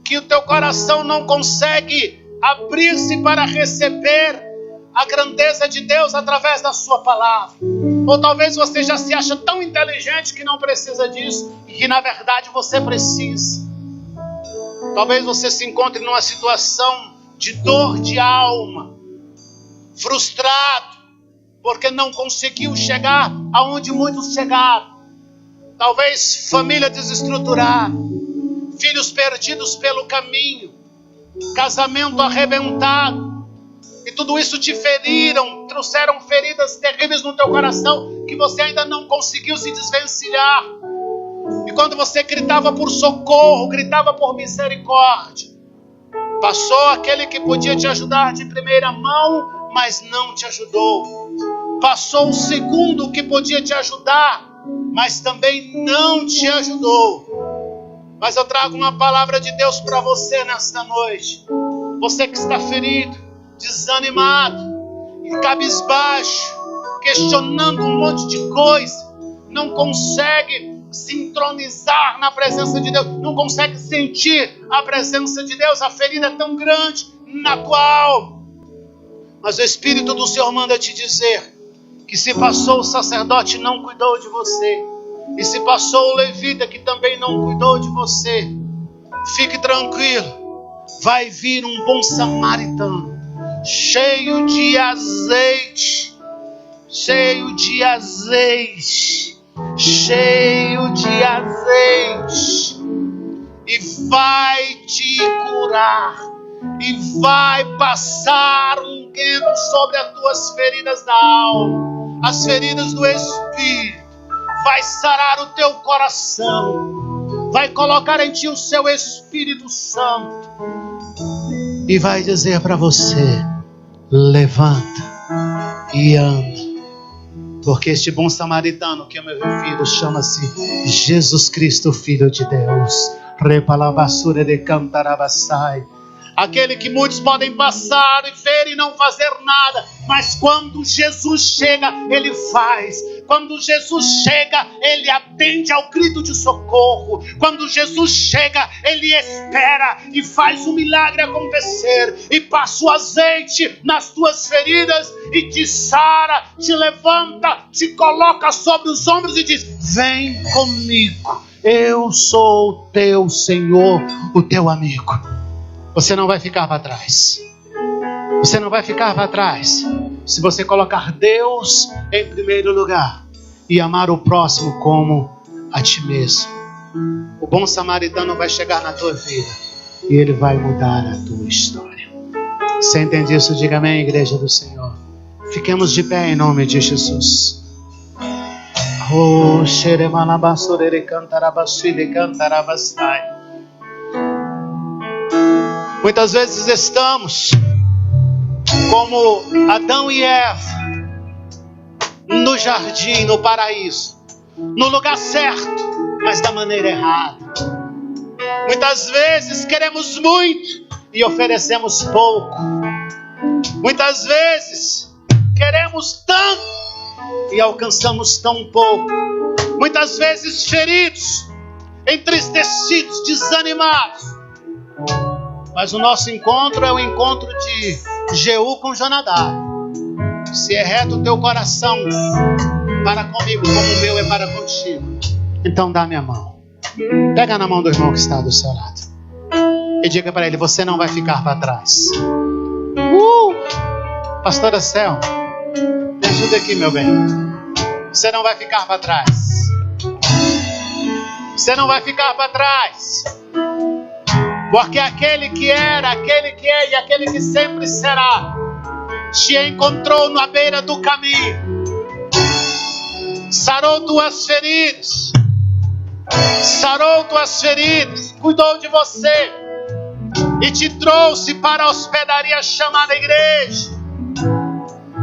que o teu coração não consegue abrir-se para receber a grandeza de Deus através da sua palavra. Ou talvez você já se acha tão inteligente que não precisa disso, e que na verdade você precisa. Talvez você se encontre numa situação de dor de alma, frustrado, porque não conseguiu chegar aonde muitos chegaram. Talvez família desestruturada, filhos perdidos pelo caminho, casamento arrebentado, e tudo isso te feriram, trouxeram feridas terríveis no teu coração, que você ainda não conseguiu se desvencilhar. E quando você gritava por socorro, gritava por misericórdia, passou aquele que podia te ajudar de primeira mão, mas não te ajudou. Passou o segundo que podia te ajudar, mas também não te ajudou. Mas eu trago uma palavra de Deus para você nesta noite. Você que está ferido, desanimado, cabisbaixo, questionando um monte de coisa, não consegue se entronizar na presença de Deus, não consegue sentir a presença de Deus, a ferida é tão grande na tua alma. Mas o Espírito do Senhor manda te dizer que se passou o sacerdote não cuidou de você, e se passou o levita que também não cuidou de você, fique tranquilo, vai vir um bom samaritano, cheio de azeite, cheio de azeite, cheio de azeite, e vai te curar, e vai passar unguento sobre as tuas feridas da alma, as feridas do Espírito, vai sarar o teu coração, vai colocar em ti o seu Espírito Santo, e vai dizer para você: levanta e anda. Porque este bom samaritano que eu me refiro chama-se Jesus Cristo, Filho de Deus. Repalabassura de cantarabassai. Aquele que muitos podem passar e ver e não fazer nada, mas quando Jesus chega, Ele faz. Quando Jesus chega, Ele atende ao grito de socorro. Quando Jesus chega, Ele espera e faz o milagre acontecer, e passa o azeite nas tuas feridas e te sara, te levanta, te coloca sobre os ombros e diz: vem comigo, eu sou o teu Senhor, o teu amigo. Você não vai ficar para trás. Você não vai ficar para trás se você colocar Deus em primeiro lugar e amar o próximo como a ti mesmo. O bom samaritano vai chegar na tua vida e ele vai mudar a tua história. Você entende isso? Diga amém, igreja do Senhor. Fiquemos de pé em nome de Jesus. Oh, xeremanabassore cantarabassile cantarabastai. Muitas vezes estamos como Adão e Eva no jardim, no paraíso, no lugar certo, mas da maneira errada. Muitas vezes queremos muito e oferecemos pouco. Muitas vezes queremos tanto e alcançamos tão pouco. Muitas vezes feridos, entristecidos, desanimados. Mas o nosso encontro é o encontro de Jeú com Jonadab. Se é reto o teu coração para comigo, como o meu é para contigo, então dá minha mão. Pega na mão do irmão que está do seu lado e diga para ele: você não vai ficar para trás. Pastora Cel, me ajuda aqui, meu bem. Você não vai ficar para trás. Você não vai ficar para trás. Porque aquele que era, aquele que é e aquele que sempre será te encontrou na beira do caminho, sarou tuas feridas, cuidou de você e te trouxe para a hospedaria chamada igreja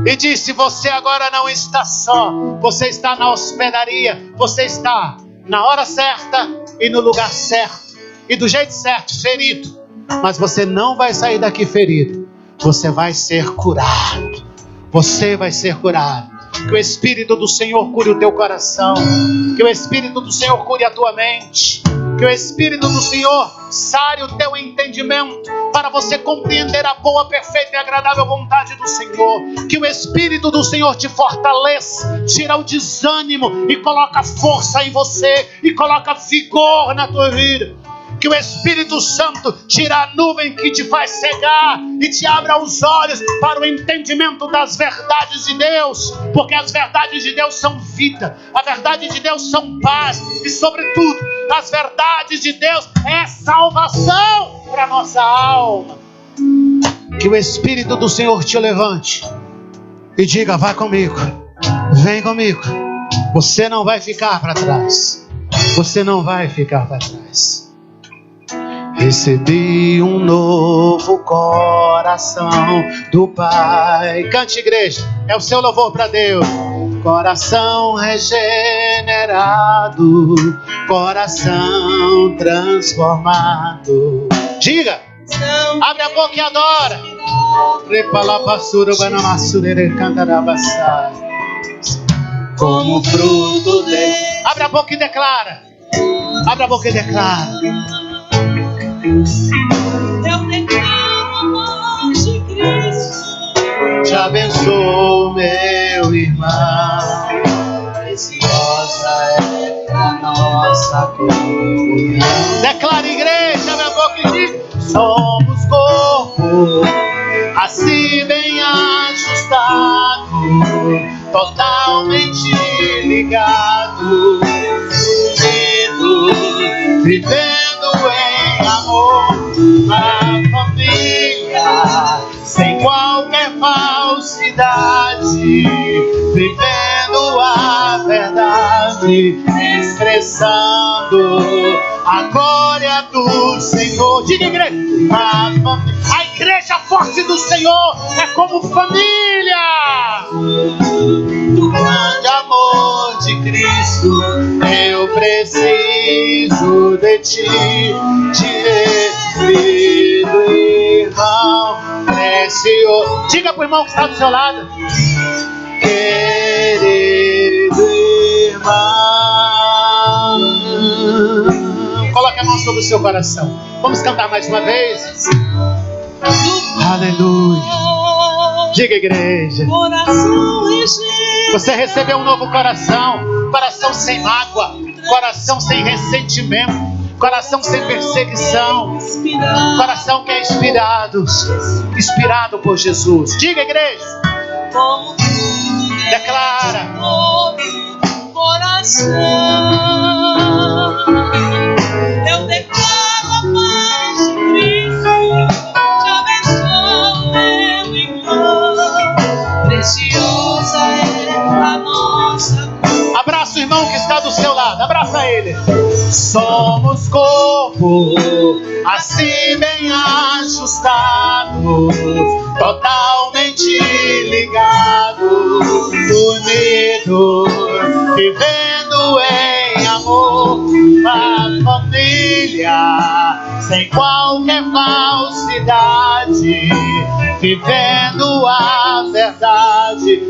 e disse: você agora não está só, você está na hospedaria, você está na hora certa e no lugar certo e do jeito certo, ferido, mas você não vai sair daqui ferido, você vai ser curado, você vai ser curado. Que o Espírito do Senhor cure o teu coração, que o Espírito do Senhor cure a tua mente, que o Espírito do Senhor sare o teu entendimento para você compreender a boa, perfeita e agradável vontade do Senhor. Que o Espírito do Senhor te fortaleça, tira o desânimo e coloca força em você e coloca vigor na tua vida. Que o Espírito Santo tira a nuvem que te faz cegar e te abra os olhos para o entendimento das verdades de Deus, porque as verdades de Deus são vida, a verdade de Deus são paz e, sobretudo, as verdades de Deus é salvação para a nossa alma. Que o Espírito do Senhor te levante e diga: vai comigo, vem comigo. Você não vai ficar para trás, você não vai ficar para trás. Recebi um novo coração do Pai. Cante, igreja, é o seu louvor para Deus. Coração regenerado, coração transformado. Diga: Abre a boca e adora. Como fruto de... Abre a boca e declara. Abre a boca e declara. Eu declaro o amor de Cristo. Te abençoo, meu irmão. Preciosa é a nossa comunhão. Declara, igreja, abre a boca e diz: somos corpo, assim bem ajustado, totalmente ligado, unido, vivendo em amor, na família, sem qualquer falsidade, vivendo a verdade, expressando a glória do Senhor. Diga, igreja, a igreja forte do Senhor é como família. Do grande amor de Cristo, eu preciso de ti, querido irmão precioso. Diga pro irmão que está do seu lado: querido irmão. Coloque a mão sobre o seu coração. Vamos cantar mais uma vez. Aleluia. Diga, igreja, você recebeu um novo coração. Coração sem mágoa, coração sem ressentimento, coração sem perseguição, coração que é inspirado por Jesus. Diga, igreja, declara. Coração, eu declaro a paz de Cristo. Te abençoo, meu irmão. Preciosa é a nossa. Abraça o irmão que está do seu lado, abraça ele. Somos corpo, assim bem ajustado, totalmente ligado, unido, vivendo em amor, a família, sem qualquer falsidade, vivendo a verdade,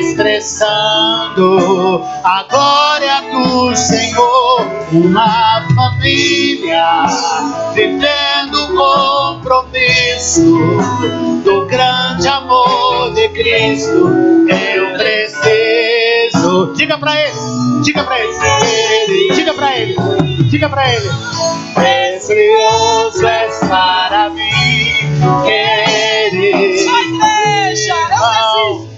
expressando a glória do Senhor, uma família, vivendo o compromisso do grande amor de Cristo. Eu preciso. Diga pra ele, diga pra ele, diga pra ele, diga pra ele. Precioso és para mim, querido. Só igreja, eu preciso.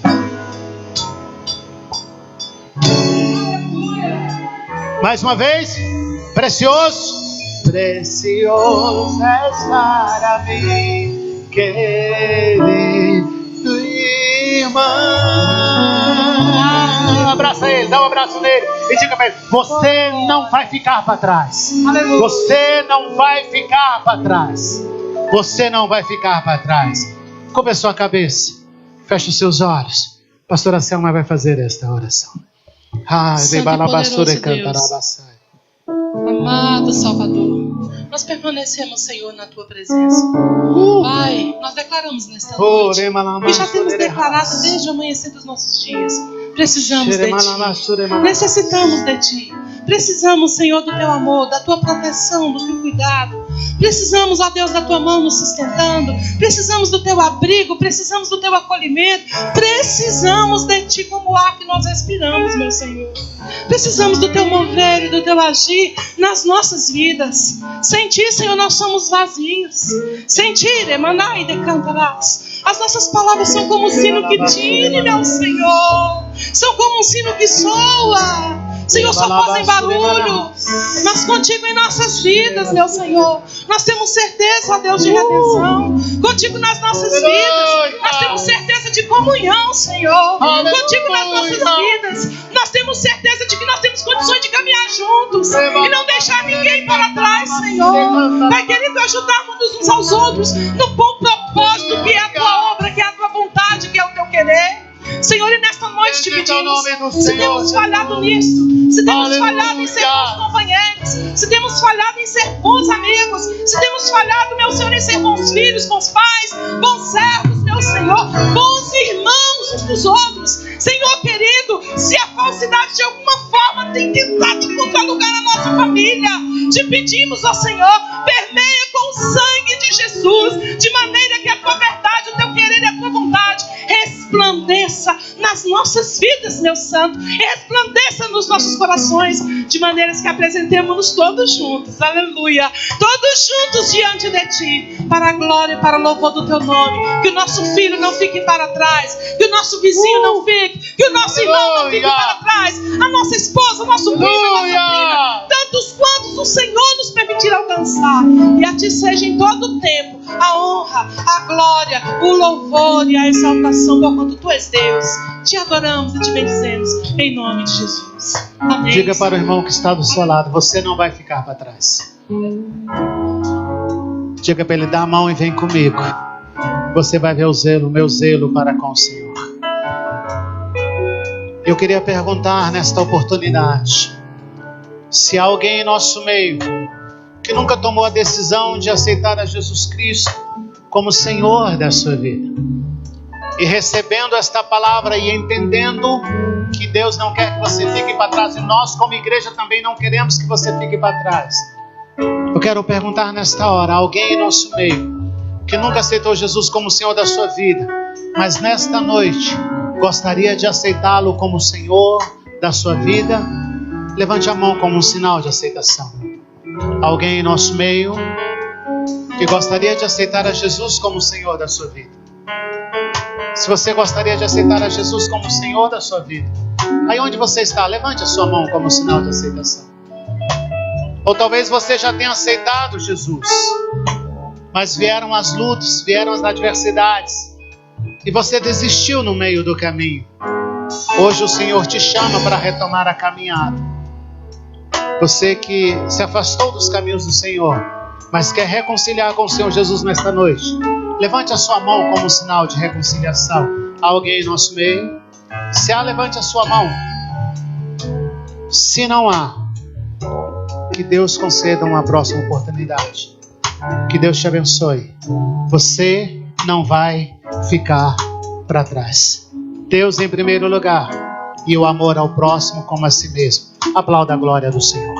Mais uma vez, precioso, precioso és para mim, querido irmão. Abraça ele, dá um abraço nele e diga para ele: você não vai ficar para trás. Aleluia. Você não vai ficar para trás. Você não vai ficar para trás. Cubra a sua cabeça, feche os seus olhos. Pastora Selma vai fazer esta oração. Amado Salvador, nós permanecemos, Senhor, na Tua presença. Pai, nós declaramos nesta noite, e já temos declarado desde o amanhecer dos nossos dias, precisamos de Ti, necessitamos de Ti, precisamos, Senhor, do Teu amor, da Tua proteção, do Teu cuidado, precisamos, ó Deus, da Tua mão nos sustentando, precisamos do Teu abrigo, precisamos do Teu acolhimento, precisamos de Ti como o ar que nós respiramos, meu Senhor. Precisamos do Teu mover e do Teu agir nas nossas vidas. Sem Ti, Senhor, nós somos vazios. Sem Ti, emanai de cantarás. As nossas palavras são como um sino que tine, meu Senhor. São como um sino que soa. Senhor, só fazem barulho. Mas contigo em nossas vidas, meu Senhor, nós temos certeza, ó Deus, de redenção. Contigo nas nossas vidas, nós temos certeza de comunhão, Senhor. Contigo nas nossas vidas, nós temos certeza de que nós temos condições de caminhar juntos e não deixar ninguém para trás, Senhor. Pai querido, ajudarmos uns aos outros no bom propósito que é a Tua obra, que é a Tua vontade, que é o Teu querer. Senhor, e nesta noite te pedimos, se temos falhado nisso, se temos falhado em ser bons companheiros, se temos falhado em ser bons amigos, se temos temos falhado, meu Senhor, em ser bons filhos, bons pais, bons servos, meu Senhor, bons irmãos uns dos outros. Senhor querido, se a falsidade de alguma forma tem tentado encontrar lugar na nossa família, te pedimos, ó Senhor, permeia com o sangue de Jesus, de maneira que a tua verdade, o teu querer e a tua vontade resplandeça nas nossas vidas, meu Santo, resplandeça nos nossos corações, de maneiras que apresentemos-nos todos juntos, aleluia, todos juntos diante de ti, para a glória e para o louvor do teu nome. Que o nosso filho não fique para trás, que o nosso vizinho não fique, que o nosso irmão não fique para trás, a nossa esposa, o nosso primo, a nossa prima, tantos quantos o Senhor nos permitir alcançar. E a ti seja em todo o tempo a honra, a glória, o louvor e a exaltação, porquanto tu és Deus. Te adoramos e te bendizemos em nome de Jesus. Amém. Diga para o irmão que está do seu lado: você não vai ficar para trás. Diga para ele: dá a mão e vem comigo. Você vai ver o meu zelo para com o Senhor. Eu queria perguntar nesta oportunidade, se há alguém em nosso meio que nunca tomou a decisão de aceitar a Jesus Cristo como Senhor da sua vida, e recebendo esta palavra e entendendo que Deus não quer que você fique para trás, e nós como igreja também não queremos que você fique para trás. Eu quero perguntar nesta hora: alguém em nosso meio que nunca aceitou Jesus como Senhor da sua vida, mas nesta noite gostaria de aceitá-lo como Senhor da sua vida? Levante a mão como um sinal de aceitação. Alguém em nosso meio que gostaria de aceitar a Jesus como Senhor da sua vida? Se você gostaria de aceitar a Jesus como Senhor da sua vida, aí onde você está, levante a sua mão como sinal de aceitação. Ou talvez você já tenha aceitado Jesus, mas vieram as lutas, vieram as adversidades, e você desistiu no meio do caminho. Hoje o Senhor te chama para retomar a caminhada. Você que se afastou dos caminhos do Senhor, mas quer reconciliar com o Senhor Jesus nesta noite, levante a sua mão como sinal de reconciliação. Há alguém em nosso meio? Se há, levante a sua mão. Se não há, que Deus conceda uma próxima oportunidade. Que Deus te abençoe. Você não vai ficar para trás. Deus em primeiro lugar e o amor ao próximo como a si mesmo. Aplauda a glória do Senhor.